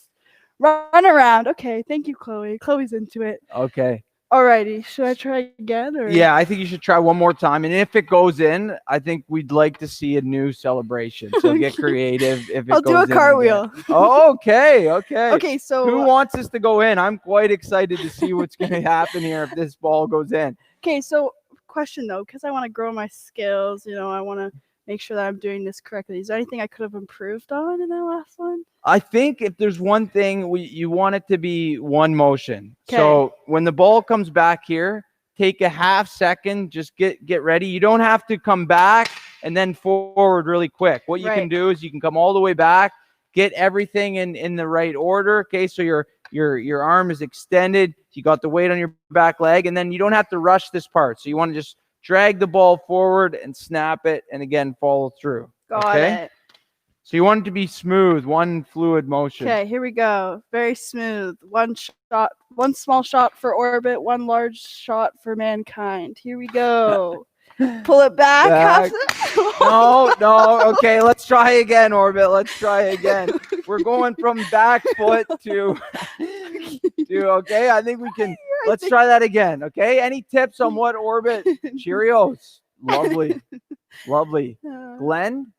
Speaker 3: Run around. Okay. Thank you, Chloe. Chloe's into it.
Speaker 4: Okay.
Speaker 3: Alrighty. Should I try again? Or?
Speaker 4: Yeah, I think you should try one more time. And if it goes in, I think we'd like to see a new celebration. So get creative. If it
Speaker 3: I'll
Speaker 4: goes
Speaker 3: do a
Speaker 4: in
Speaker 3: cartwheel.
Speaker 4: Oh, okay. Okay.
Speaker 3: Okay. So
Speaker 4: who wants this to go in? I'm quite excited to see what's going to happen here if this ball goes in.
Speaker 3: Okay, so question though, because I want to grow my skills, you know, I want to make sure that I'm doing this correctly. Is there anything I could have improved on in that last one?
Speaker 4: I think if there's one thing, you want it to be one motion.
Speaker 3: Okay.
Speaker 4: So when the ball comes back here, take a half second, just get ready. You don't have to come back and then forward really quick. What you can do is you can come all the way back, get everything in the right order. Okay, so your arm is extended. You got the weight on your back leg, and then you don't have to rush this part. So you want to just drag the ball forward and snap it, and again, follow through.
Speaker 3: Got it.
Speaker 4: So you want it to be smooth, one fluid motion.
Speaker 3: Okay, here we go. Very smooth. One shot, one small shot for Orbit, one large shot for Mankind. Here we go. Pull it back.
Speaker 4: No. Okay, let's try again, Orbit. Let's try again. We're going from back foot to okay. I think we can. Let's try that again. Okay. Any tips on what Orbit? Cheerios. Lovely. Glenn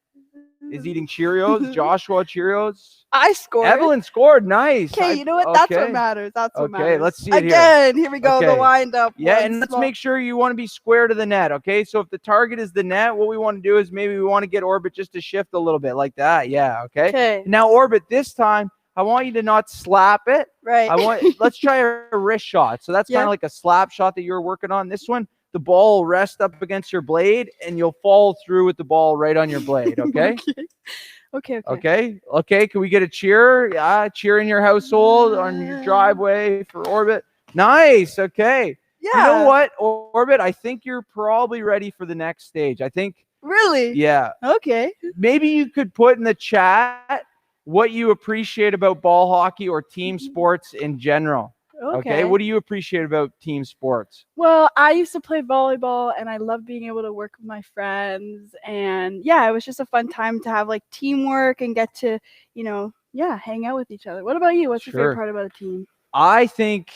Speaker 4: is eating Cheerios. Joshua Cheerios.
Speaker 3: I scored.
Speaker 4: Evelyn scored. Nice.
Speaker 3: Okay, you know what? That's what matters. That's what matters.
Speaker 4: Okay, let's see it
Speaker 3: again. Here we go.
Speaker 4: Okay.
Speaker 3: The wind up.
Speaker 4: Yeah, and let's make sure you want to be square to the net. Okay, so if the target is the net, what we want to do is maybe we want to get Orbit just to shift a little bit like that. Yeah. Okay. Now Orbit, this time I want you to not slap it.
Speaker 3: Right.
Speaker 4: Let's try a wrist shot. So that's kind of like a slap shot that you were working on. This one, the ball will rest up against your blade, and you'll fall through with the ball right on your blade. Okay. Okay. Can we get a cheer? Yeah, cheer in your household, on your driveway for Orbit. Nice. Okay.
Speaker 3: Yeah.
Speaker 4: You know what, Orbit? I think you're probably ready for the next stage. I think.
Speaker 3: Really?
Speaker 4: Yeah.
Speaker 3: Okay.
Speaker 4: Maybe you could put in the chat what you appreciate about ball hockey or team sports in general. Okay. What do you appreciate about team sports?
Speaker 3: Well, I used to play volleyball, and I love being able to work with my friends. And yeah, it was just a fun time to have like teamwork and get to, you know, hang out with each other. What about you? What's your favorite part about a team?
Speaker 4: I think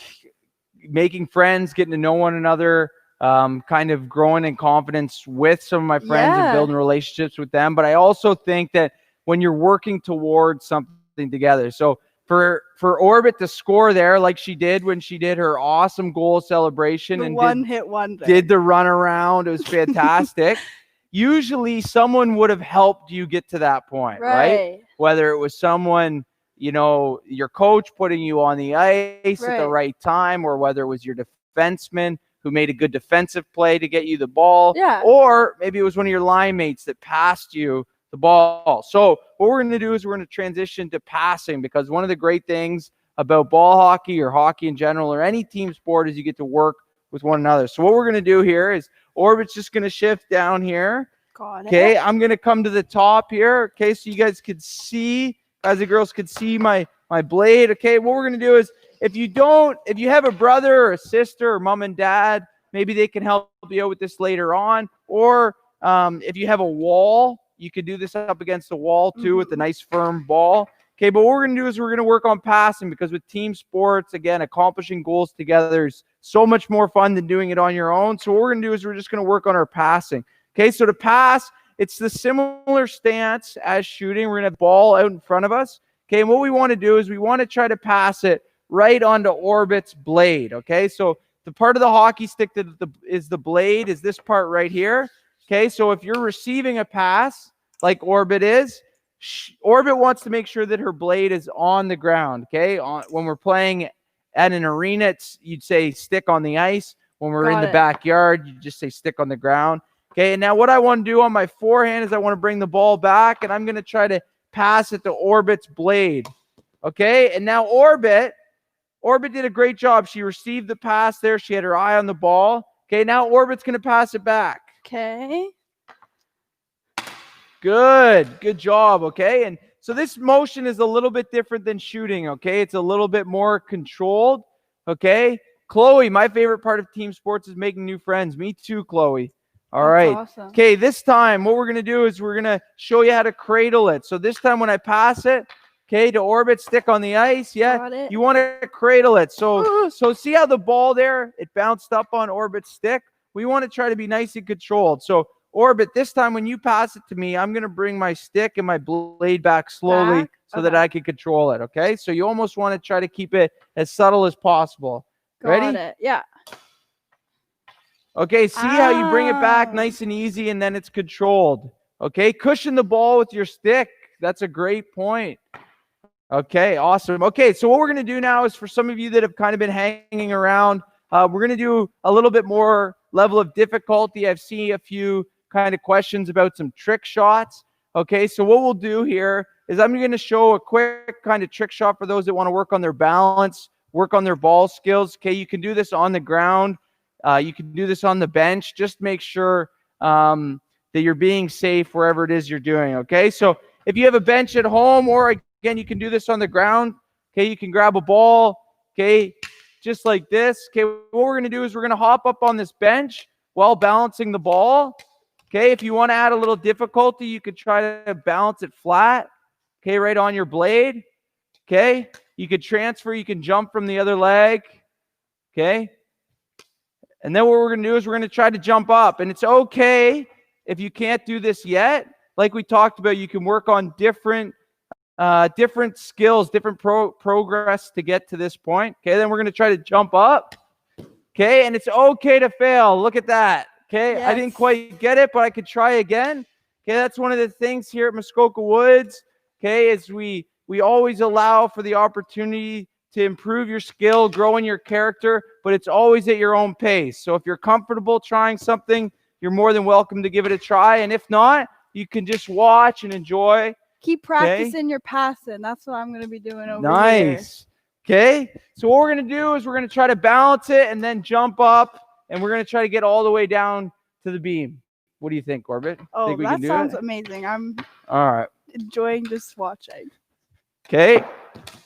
Speaker 4: making friends, getting to know one another, kind of growing in confidence with some of my friends and building relationships with them. But I also think that when you're working towards something together. So for Orbit to score there like she did when she did her awesome goal celebration and did the run around, it was fantastic. Usually someone would have helped you get to that point, right? Whether it was someone, you know, your coach putting you on the ice at the right time, or whether it was your defenseman who made a good defensive play to get you the ball, or maybe it was one of your line mates that passed you the ball. So what we're going to do is we're going to transition to passing, because one of the great things about ball hockey or hockey in general or any team sport is you get to work with one another. So what we're going to do here is Orbit's just going to shift down here. Okay, I'm going to come to the top here. Okay, so you guys could see, guys and girls could see my blade. Okay, what we're going to do is if you have a brother or a sister or mom and dad, maybe they can help you out with this later on. Or if you have a wall You could do this up against the wall too with a nice firm ball. Okay, but what we're going to do is we're going to work on passing, because with team sports, again, accomplishing goals together is so much more fun than doing it on your own. So what we're going to do is we're just going to work on our passing. Okay, so to pass, it's the similar stance as shooting. We're going to have the ball out in front of us. Okay, and what we want to do is we want to try to pass it right onto Orbit's blade. Okay, so the part of the hockey stick that is the blade is this part right here. Okay, so if you're receiving a pass like Orbit is, Orbit wants to make sure that her blade is on the ground. Okay, when we're playing at an arena, you'd say stick on the ice. When we're in the backyard, you just say stick on the ground. Okay, and now what I want to do on my forehand is I want to bring the ball back, and I'm going to try to pass it to Orbit's blade. Okay, and now Orbit did a great job. She received the pass there. She had her eye on the ball. Okay, now Orbit's going to pass it back.
Speaker 3: Okay.
Speaker 4: Good job. Okay, and so this motion is a little bit different than shooting. Okay, it's a little bit more controlled. Okay, Chloe, my favorite part of team sports is making new friends. Me too, Chloe. All right.
Speaker 3: Awesome.
Speaker 4: Okay, this time what we're going to do is we're going to show you how to cradle it. So this time when I pass it, okay, to Orbit, stick on the ice. Yeah, you want to cradle it. So see how the ball there, it bounced up on Orbit's stick? We want to try to be nice and controlled. So Orbit, this time when you pass it to me, I'm going to bring my stick and my blade back slowly so that I can control it, okay? So you almost want to try to keep it as subtle as possible. Ready?
Speaker 3: Got it. Yeah.
Speaker 4: Okay, see how you bring it back nice and easy, and then it's controlled. Okay, cushion the ball with your stick. That's a great point. Okay, awesome. Okay, so what we're going to do now is for some of you that have kind of been hanging around, we're going to do a little bit more level of difficulty. I've seen a few kind of questions about some trick shots. Okay, so what we'll do here is I'm going to show a quick kind of trick shot for those that want to work on their balance, work on their ball skills. Okay, you can do this on the ground. You can do this on the bench. Just make sure that you're being safe wherever it is you're doing. Okay, so if you have a bench at home, or again, you can do this on the ground. Okay, you can grab a ball. Okay, just like this. Okay, what we're going to do is we're going to hop up on this bench while balancing the ball. Okay, if you want to add a little difficulty, you could try to balance it flat. Okay, right on your blade. Okay, you could transfer, you can jump from the other leg. Okay, and then what we're going to do is we're going to try to jump up. And it's okay if you can't do this yet. Like we talked about, you can work on different skills, different progress to get to this point. Okay, then we're going to try to jump up. Okay, and it's okay to fail. Look at that. Okay, yes. I didn't quite get it, but I could try again. Okay, that's one of the things here at Muskoka Woods. Okay, is we always allow for the opportunity to improve your skill, grow in your character, but it's always at your own pace. So if you're comfortable trying something, you're more than welcome to give it a try. And if not, you can just watch and enjoy.
Speaker 3: Keep practicing your passing. That's what I'm going to be doing over here.
Speaker 4: Nice. Okay, so what we're going to do is we're going to try to balance it and then jump up. And we're going to try to get all the way down to the beam. What do you think, Orbit?
Speaker 3: Oh,
Speaker 4: think we
Speaker 3: that
Speaker 4: can do
Speaker 3: sounds
Speaker 4: it?
Speaker 3: amazing. I'm
Speaker 4: all right.
Speaker 3: Enjoying just watching.
Speaker 4: Okay.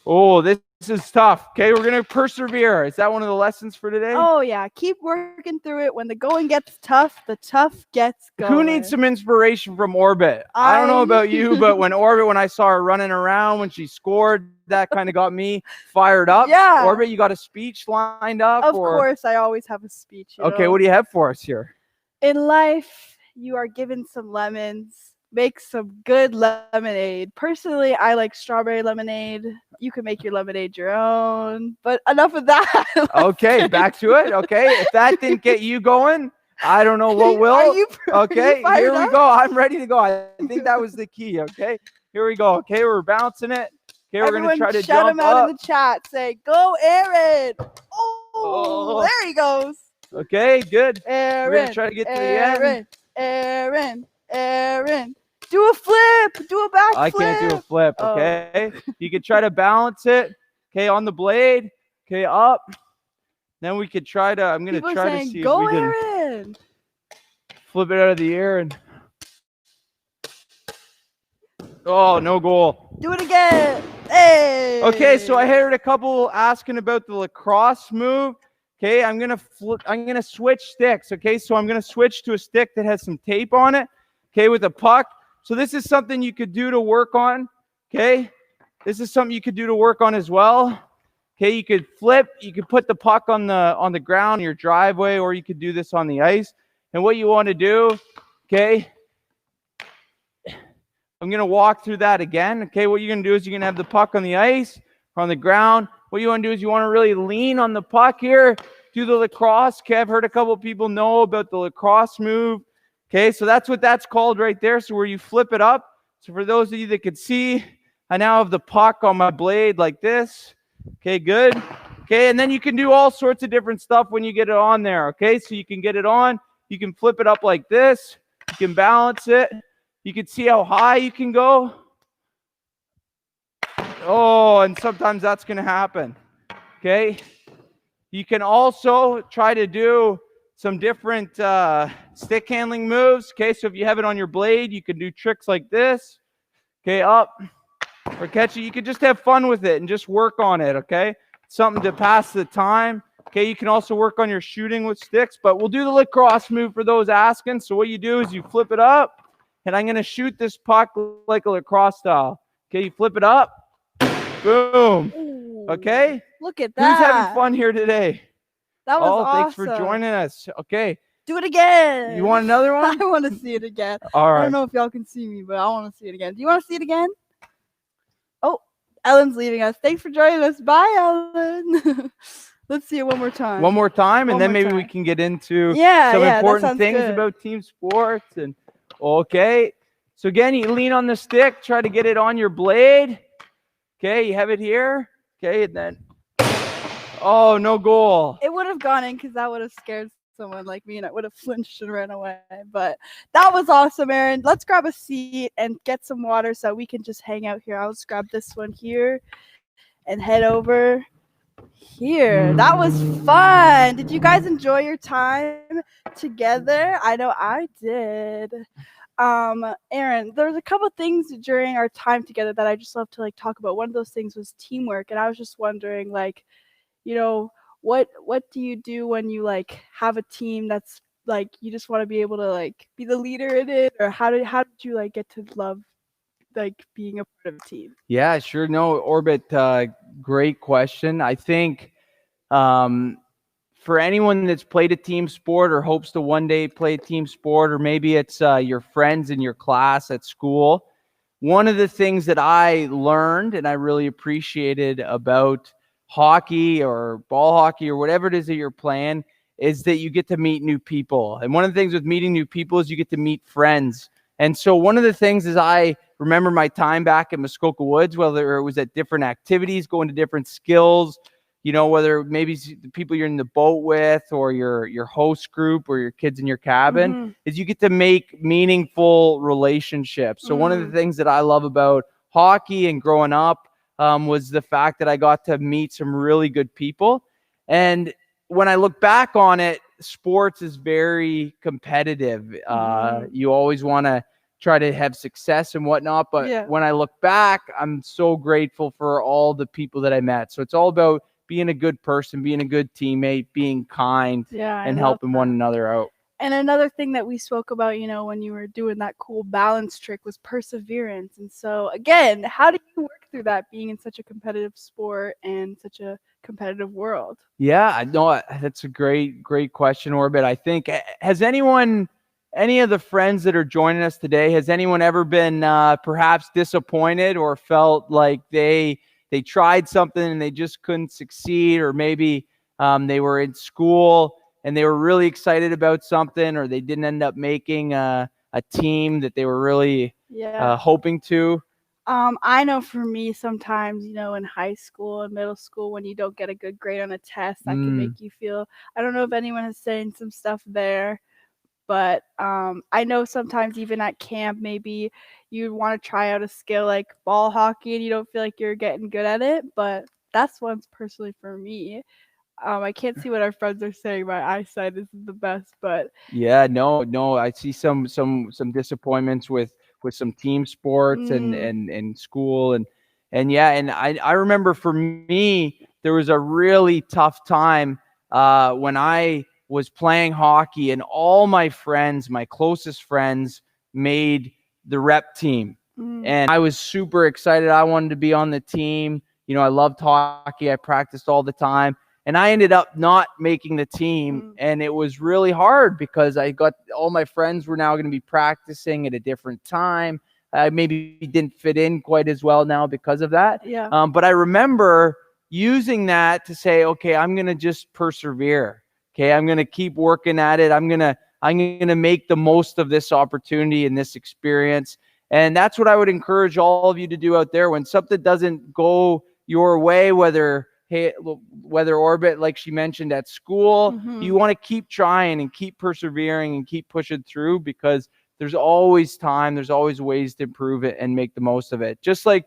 Speaker 4: Oh, this is tough. Okay, we're going to persevere. Is that one of the lessons for today?
Speaker 3: Oh, yeah. Keep working through it. When the going gets tough, the tough gets going.
Speaker 4: Who needs some inspiration from Orbit? I don't know about you, but when I saw her running around when she scored, that kind of got me fired up.
Speaker 3: Yeah.
Speaker 4: Orbit, you got a speech lined up?
Speaker 3: Of course, I always have a speech.
Speaker 4: Okay, what do you have for us here?
Speaker 3: In life, you are given some lemons. Make some good lemonade. Personally, I like strawberry lemonade. You can make your lemonade your own. But enough of that.
Speaker 4: Okay, back to it. Okay, if that didn't get you going, I don't know what will. Okay, here we go. I'm ready to go. I think that was the key. Okay, here we go. Okay, we're bouncing it. Okay, we're going to try to
Speaker 3: shout
Speaker 4: jump
Speaker 3: him out
Speaker 4: up.
Speaker 3: in the chat. Say, go, Erin. Oh, there he goes.
Speaker 4: Okay, good.
Speaker 3: Erin,
Speaker 4: we're going to try to get to the end.
Speaker 3: Erin. Do a flip. Do a back flip.
Speaker 4: I can't do a flip, okay? You could try to balance it, okay, on the blade, okay, up. Then we could try to, I'm going to try to see if we can
Speaker 3: Erin.
Speaker 4: Flip it out of the air and, oh, no goal.
Speaker 3: Do it again. Hey.
Speaker 4: Okay, so I heard a couple asking about the lacrosse move. Okay, I'm gonna switch sticks. Okay, so I'm gonna switch to a stick that has some tape on it. Okay, with a puck. So this is something you could do to work on, okay? This is something you could do to work on as well. Okay, you could flip, you could put the puck on the ground in your driveway, or you could do this on the ice. And what you want to do, okay, I'm going to walk through that again. Okay, what you're going to do is you're going to have the puck on the ice or on the ground. What you want to do is you want to really lean on the puck here, do the lacrosse. Okay, I've heard a couple of people know about the lacrosse move. Okay, so that's what that's called right there. So where you flip it up. So for those of you that could see, I now have the puck on my blade like this. Okay, good. Okay, and then you can do all sorts of different stuff when you get it on there. Okay, so you can get it on. You can flip it up like this. You can balance it. You can see how high you can go. Oh, and sometimes that's going to happen. Okay, you can also try to do some different stick handling moves. Okay, so if you have it on your blade, you can do tricks like this. Okay, up. Or catch it. You can just have fun with it and just work on it, okay? Something to pass the time. Okay, you can also work on your shooting with sticks, but we'll do the lacrosse move for those asking. So what you do is you flip it up, and I'm going to shoot this puck like a lacrosse style. Okay, you flip it up. Boom. Okay?
Speaker 3: Look at that.
Speaker 4: Who's having fun here today?
Speaker 3: That was awesome.
Speaker 4: Thanks for joining us. Okay.
Speaker 3: Do it again.
Speaker 4: You want another one?
Speaker 3: I want to see it again.
Speaker 4: All right.
Speaker 3: I don't know if y'all can see me, but I want to see it again. Do you want to see it again? Oh, Ellen's leaving us. Thanks for joining us. Bye, Ellen. Let's see it one more time.
Speaker 4: One more time, and then maybe we can get into some important things about team sports. And okay, so again, you lean on the stick, try to get it on your blade. Okay, you have it here. Okay, and then oh, no goal.
Speaker 3: It would have gone in because that would have scared someone like me, and I would have flinched and ran away. But that was awesome, Erin. Let's grab a seat and get some water so we can just hang out here. I'll just grab this one here and head over here. That was fun. Did you guys enjoy your time together? I know I did. Erin, there's a couple things during our time together that I just love to talk about. One of those things was teamwork, and I was just wondering, what do you do when you have a team that's you just want to be able to be the leader in it, or how did you get to love being a part of a team?
Speaker 4: Yeah, sure. No, Orbit, great question. I think for anyone that's played a team sport or hopes to one day play a team sport, or maybe it's your friends in your class at school, one of the things that I learned and I really appreciated about hockey or ball hockey or whatever it is that you're playing is that you get to meet new people. And one of the things with meeting new people is you get to meet friends. And so one of the things is I remember my time back at Muskoka Woods, whether it was at different activities, going to different skills, whether maybe the people you're in the boat with or your host group or your kids in your cabin, is you get to make meaningful relationships. So one of the things that I love about hockey and growing up was the fact that I got to meet some really good people. And when I look back on it, sports is very competitive. You always want to try to have success and whatnot. But when I look back, I'm so grateful for all the people that I met. So it's all about being a good person, being a good teammate, being kind, and helping one another out.
Speaker 3: And another thing that we spoke about, when you were doing that cool balance trick, was perseverance. And so, again, how do you work through that, being in such a competitive sport and such a competitive world?
Speaker 4: Yeah, no, that's a great question, Orbit. I think, has any of the friends that are joining us today, has anyone ever been perhaps disappointed or felt like they tried something and they just couldn't succeed, or maybe they were in school and they were really excited about something, or they didn't end up making a team that they were really hoping to?
Speaker 3: I know for me, sometimes, in high school and middle school, when you don't get a good grade on a test, that can make you feel, I don't know if anyone has saying some stuff there, but I know sometimes even at camp, maybe you want to try out a skill like ball hockey and you don't feel like you're getting good at it, but that's one personally for me. I can't see what our friends are saying. My eyesight isn't the best, but
Speaker 4: no, I see some disappointments with some team sports and school and I remember for me there was a really tough time when I was playing hockey, and all my friends, my closest friends, made the rep team. And I was super excited. I wanted to be on the team. You know, I loved hockey. I practiced all the time. And I ended up not making the team. And it was really hard because I got all my friends were now going to be practicing at a different time. I maybe didn't fit in quite as well now because of that.
Speaker 3: Yeah.
Speaker 4: But I remember using that to say, okay, I'm going to just persevere. Okay, I'm going to keep working at it. I'm going to make the most of this opportunity and this experience. And that's what I would encourage all of you to do out there. When something doesn't go your way, whether Orbit, like she mentioned, at school, you want to keep trying and keep persevering and keep pushing through, because there's always time. There's always ways to improve it and make the most of it. Just like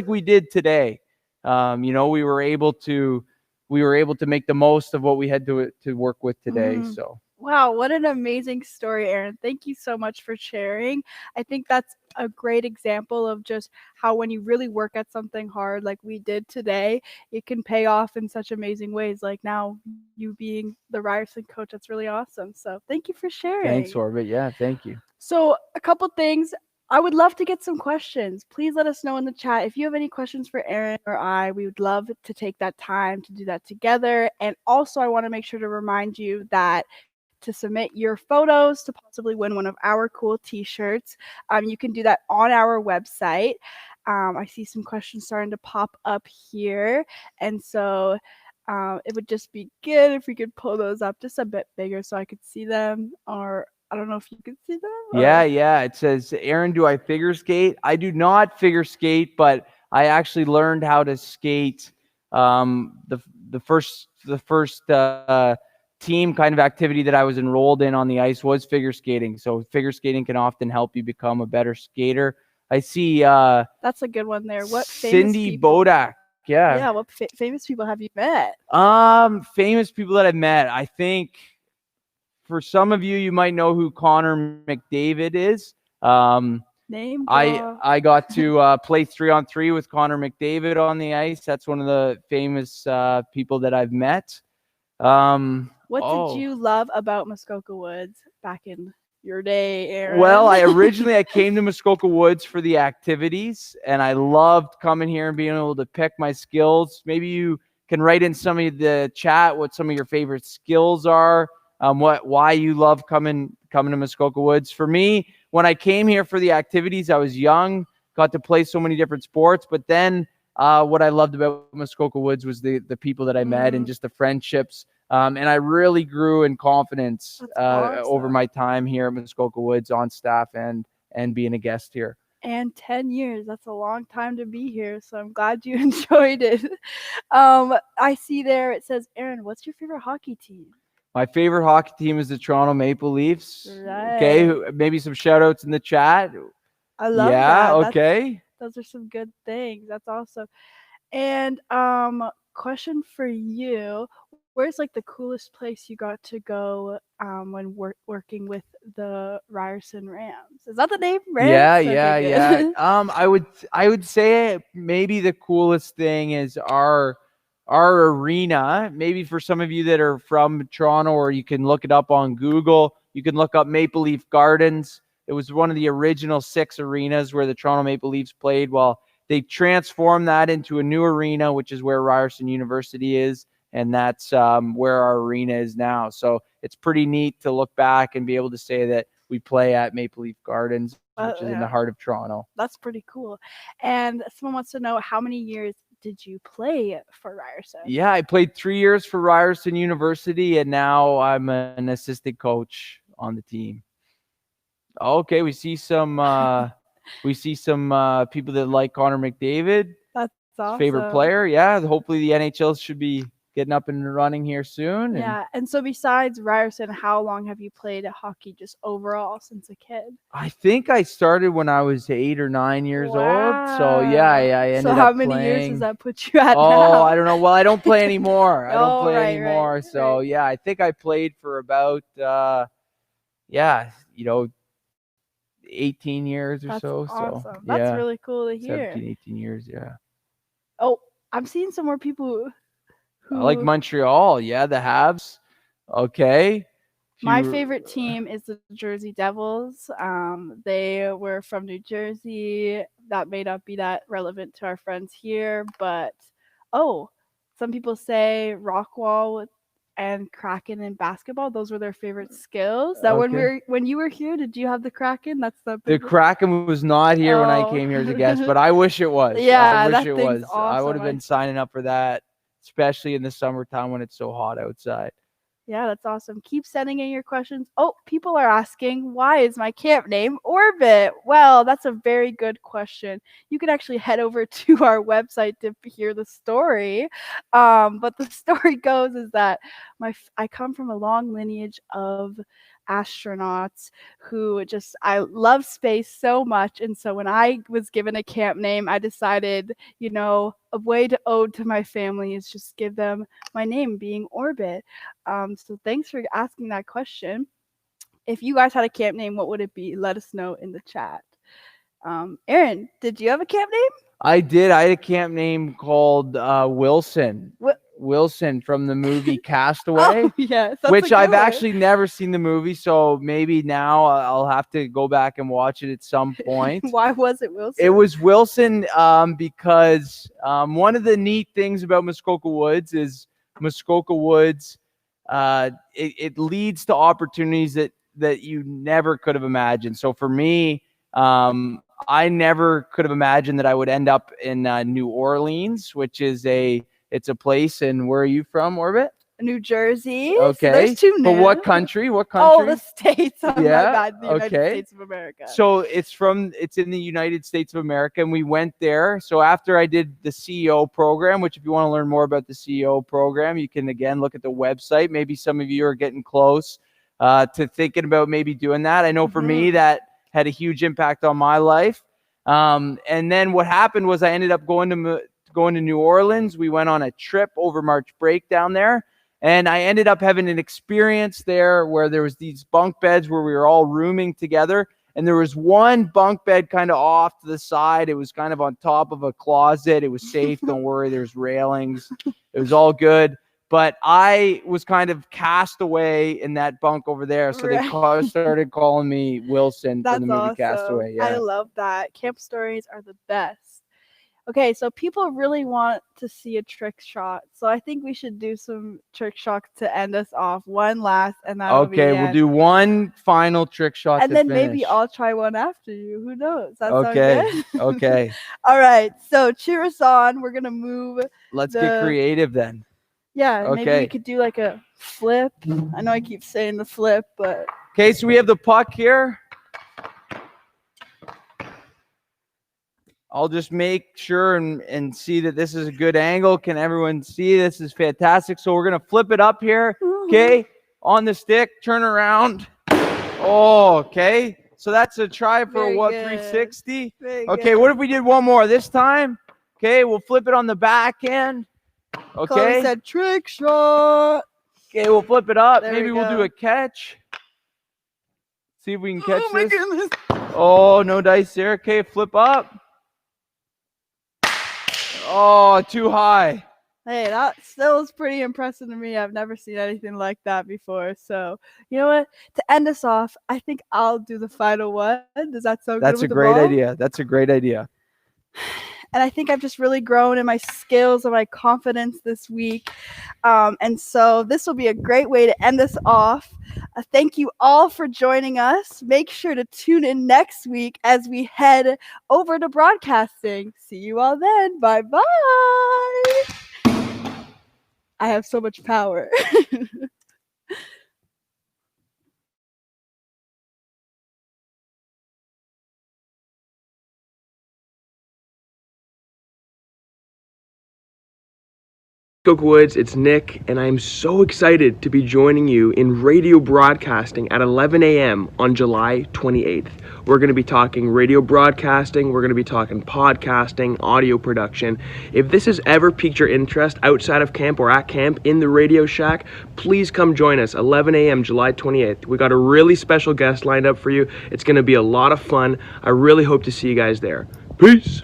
Speaker 4: we did today. You know, we were able to make the most of what we had to work with today. So.
Speaker 3: Wow, what an amazing story, Erin. Thank you so much for sharing. I think that's a great example of just how when you really work at something hard like we did today, it can pay off in such amazing ways. Like now you being the Ryerson coach, that's really awesome. So thank you for sharing.
Speaker 4: Thanks, Orbit. Yeah, thank you.
Speaker 3: So a couple things. I would love to get some questions. Please let us know in the chat. If you have any questions for Erin or I, we would love to take that time to do that together. And also I want to make sure to remind you that to submit your photos to possibly win one of our cool t-shirts, you can do that on our website. I see some questions starting to pop up here. And so it would just be good if we could pull those up just a bit bigger so I could see them, or I don't know if you can see them.
Speaker 4: Yeah. It says, Erin, do I figure skate? I do not figure skate, but I actually learned how to skate. The first team kind of activity that I was enrolled in on the ice was figure skating. So figure skating can often help you become a better skater. I see.
Speaker 3: That's a good one there. What
Speaker 4: Cindy Bodak? Yeah.
Speaker 3: Yeah. What famous people have you met?
Speaker 4: Famous people that I've met. I think for some of you, you might know who Connor McDavid is.
Speaker 3: Name.
Speaker 4: I got to play 3-on-3 with Connor McDavid on the ice. That's one of the famous people that I've met.
Speaker 3: What did you love about Muskoka Woods back in your day, Erin?
Speaker 4: Well, I came to Muskoka Woods for the activities, and I loved coming here and being able to pick my skills. Maybe you can write in some of the chat what some of your favorite skills are, why you love coming to Muskoka Woods. For me, when I came here for the activities, I was young, got to play so many different sports, but then what I loved about Muskoka Woods was the people that I met and just the friendships. And I really grew in confidence over my time here at Muskoka Woods on staff and being a guest here.
Speaker 3: And 10 years, that's a long time to be here. So I'm glad you enjoyed it. I see there, it says, Erin, what's your favorite hockey team?
Speaker 4: My favorite hockey team is the Toronto Maple Leafs.
Speaker 3: Right.
Speaker 4: Okay, maybe some shout outs in the chat.
Speaker 3: I love that.
Speaker 4: Yeah, okay.
Speaker 3: Those are some good things. That's awesome. And question for you. Where's like the coolest place you got to go when working with the Ryerson Rams? Is that the name? Rams?
Speaker 4: Yeah. I would say maybe the coolest thing is our arena. Maybe for some of you that are from Toronto, or you can look it up on Google, you can look up Maple Leaf Gardens. It was one of the original 6 arenas where the Toronto Maple Leafs played. Well, they transformed that into a new arena, which is where Ryerson University is. And that's where our arena is now. So it's pretty neat to look back and be able to say that we play at Maple Leaf Gardens, which is in the heart of Toronto.
Speaker 3: That's pretty cool. And someone wants to know, how many years did you play for Ryerson? Yeah,
Speaker 4: I played 3 years for Ryerson University, and now I'm an assistant coach on the team. Okay, we see some people that like Connor McDavid.
Speaker 3: That's awesome.
Speaker 4: Favorite player. Yeah, hopefully the NHL should be getting up and running here soon.
Speaker 3: Yeah, and so besides Ryerson, how long have you played hockey just overall since a kid?
Speaker 4: I think I started when I was 8 or 9 years old. So yeah, I ended up playing.
Speaker 3: So how many years does that put you at now?
Speaker 4: Oh, I don't know. Well, I don't play anymore. Right. So yeah, I think I played for about 18 years or
Speaker 3: That's
Speaker 4: so.
Speaker 3: Awesome.
Speaker 4: So
Speaker 3: that's really cool to hear.
Speaker 4: 17, 18 years, yeah.
Speaker 3: Oh, I'm seeing some more people who
Speaker 4: I like Montreal. Yeah, the Habs. Okay.
Speaker 3: My favorite team is the Jersey Devils. They were from New Jersey. That may not be that relevant to our friends here, but some people say Rockwall and Kraken in basketball. Those were their favorite skills. That when you were here, did you have the Kraken? That's
Speaker 4: the Kraken was not here when I came here as a guest, but I wish it was.
Speaker 3: Yeah,
Speaker 4: I wish
Speaker 3: that
Speaker 4: it
Speaker 3: thing's
Speaker 4: was.
Speaker 3: awesome.
Speaker 4: I would have been signing up for that, especially in the summertime when it's so hot outside.
Speaker 3: Yeah, that's awesome. Keep sending in your questions. Oh, people are asking, why is my camp name Orbit? Well, that's a very good question. You can actually head over to our website to hear the story. But the story goes is that I come from a long lineage of astronauts who I love space so much. And so when I was given a camp name, I decided, a way to ode to my family is just give them my name being Orbit. So thanks for asking that question. If you guys had a camp name, what would it be? Let us know in the chat. Erin, did you have a camp name?
Speaker 4: I did. I had a camp name called Wilson. Wilson from the movie Castaway.
Speaker 3: Oh, yes,
Speaker 4: which I've actually never seen the movie, so maybe now I'll have to go back and watch it at some point.
Speaker 3: Why was it Wilson?
Speaker 4: It was Wilson because one of the neat things about Muskoka Woods is Muskoka Woods, it leads to opportunities that you never could have imagined. So for me, I never could have imagined that I would end up in New Orleans, which is it's a place. And where are you from, Orbit?
Speaker 3: New Jersey.
Speaker 4: Okay.
Speaker 3: So there's two new.
Speaker 4: But what country?
Speaker 3: Oh, the States. Oh,
Speaker 4: yeah.
Speaker 3: My bad. The United States of America.
Speaker 4: So it's in the United States of America, and we went there. So after I did the CEO program, which if you want to learn more about the CEO program, you can again look at the website. Maybe some of you are getting close to thinking about maybe doing that. I know for me that had a huge impact on my life. And then what happened was I ended up going to New Orleans. We went on a trip over March break down there. And I ended up having an experience there where there was these bunk beds where we were all rooming together. And there was one bunk bed kind of off to the side. It was kind of on top of a closet. It was safe. Don't worry. There's railings. It was all good. But I was kind of cast away in that bunk over there. So they started calling me Wilson from the movie
Speaker 3: awesome.
Speaker 4: Castaway. Yeah.
Speaker 3: I love that. Camp stories are the best. Okay, so people really want to see a trick shot. So I think we should do some trick shots to end us off. One last, and that'll be
Speaker 4: okay. We'll do one final trick shot,
Speaker 3: and then
Speaker 4: finish.
Speaker 3: Maybe I'll try one after you. Who knows? That
Speaker 4: okay.
Speaker 3: sound good?
Speaker 4: Okay.
Speaker 3: All right. So cheer us on. We're gonna move.
Speaker 4: Let's get creative then.
Speaker 3: Yeah.
Speaker 4: Okay.
Speaker 3: Maybe we could do like a flip. I know I keep saying the flip, but.
Speaker 4: Okay. So we have the puck here. I'll just make sure and see that this is a good angle. Can everyone see? This is fantastic. So we're going to flip it up here. Okay. On the stick, turn around. Oh, okay. So that's a try for
Speaker 3: Very
Speaker 4: what,
Speaker 3: good.
Speaker 4: 360?
Speaker 3: Very
Speaker 4: okay.
Speaker 3: good.
Speaker 4: What if we did one more this time? Okay. We'll flip it on the back end. Okay.
Speaker 3: Chloe said trick shot.
Speaker 4: Okay. We'll flip it up.
Speaker 3: There
Speaker 4: Maybe
Speaker 3: we
Speaker 4: we'll
Speaker 3: go.
Speaker 4: do a catch. See if we can catch
Speaker 3: Oh my
Speaker 4: this.
Speaker 3: goodness.
Speaker 4: Oh, no dice there. Okay. Flip up. Oh, too high.
Speaker 3: Hey, that still is pretty impressive to me. I've never seen anything like that before. So, you know what? To end us off, I think I'll do the final one. Does that sound good?
Speaker 4: That's a great idea. That's a great idea.
Speaker 3: And I think I've just really grown in my skills and my confidence this week. And so this will be a great way to end this off. Thank you all for joining us. Make sure to tune in next week as we head over to broadcasting. See you all then. Bye-bye. I have so much power.
Speaker 5: Muskoka Woods, it's Nick, and I'm so excited to be joining you in radio broadcasting at 11 a.m. on July 28th. We're going to be talking radio broadcasting, we're going to be talking podcasting, audio production. If this has ever piqued your interest outside of camp or at camp in the Radio Shack, please come join us 11 a.m. July 28th. We got a really special guest lined up for you. It's going to be a lot of fun. I really hope to see you guys there. Peace!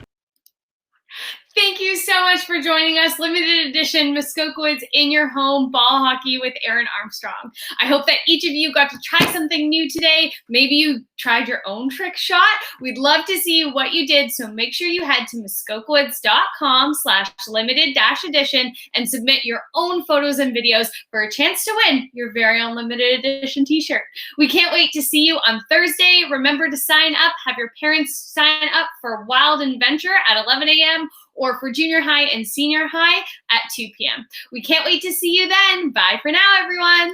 Speaker 1: Thank you so much for joining us. Limited edition Muskoka Woods in your home ball hockey with Erin Armstrong. I hope that each of you got to try something new today. Maybe you tried your own trick shot. We'd love to see what you did, so make sure you head to muskokawoods.com/limited-edition and submit your own photos and videos for a chance to win your very own limited edition t-shirt. We can't wait to see you on Thursday. Remember to sign up. Have your parents sign up for Wild Adventure at 11 a.m. or for junior high and senior high at 2 p.m. We can't wait to see you then. Bye for now, everyone.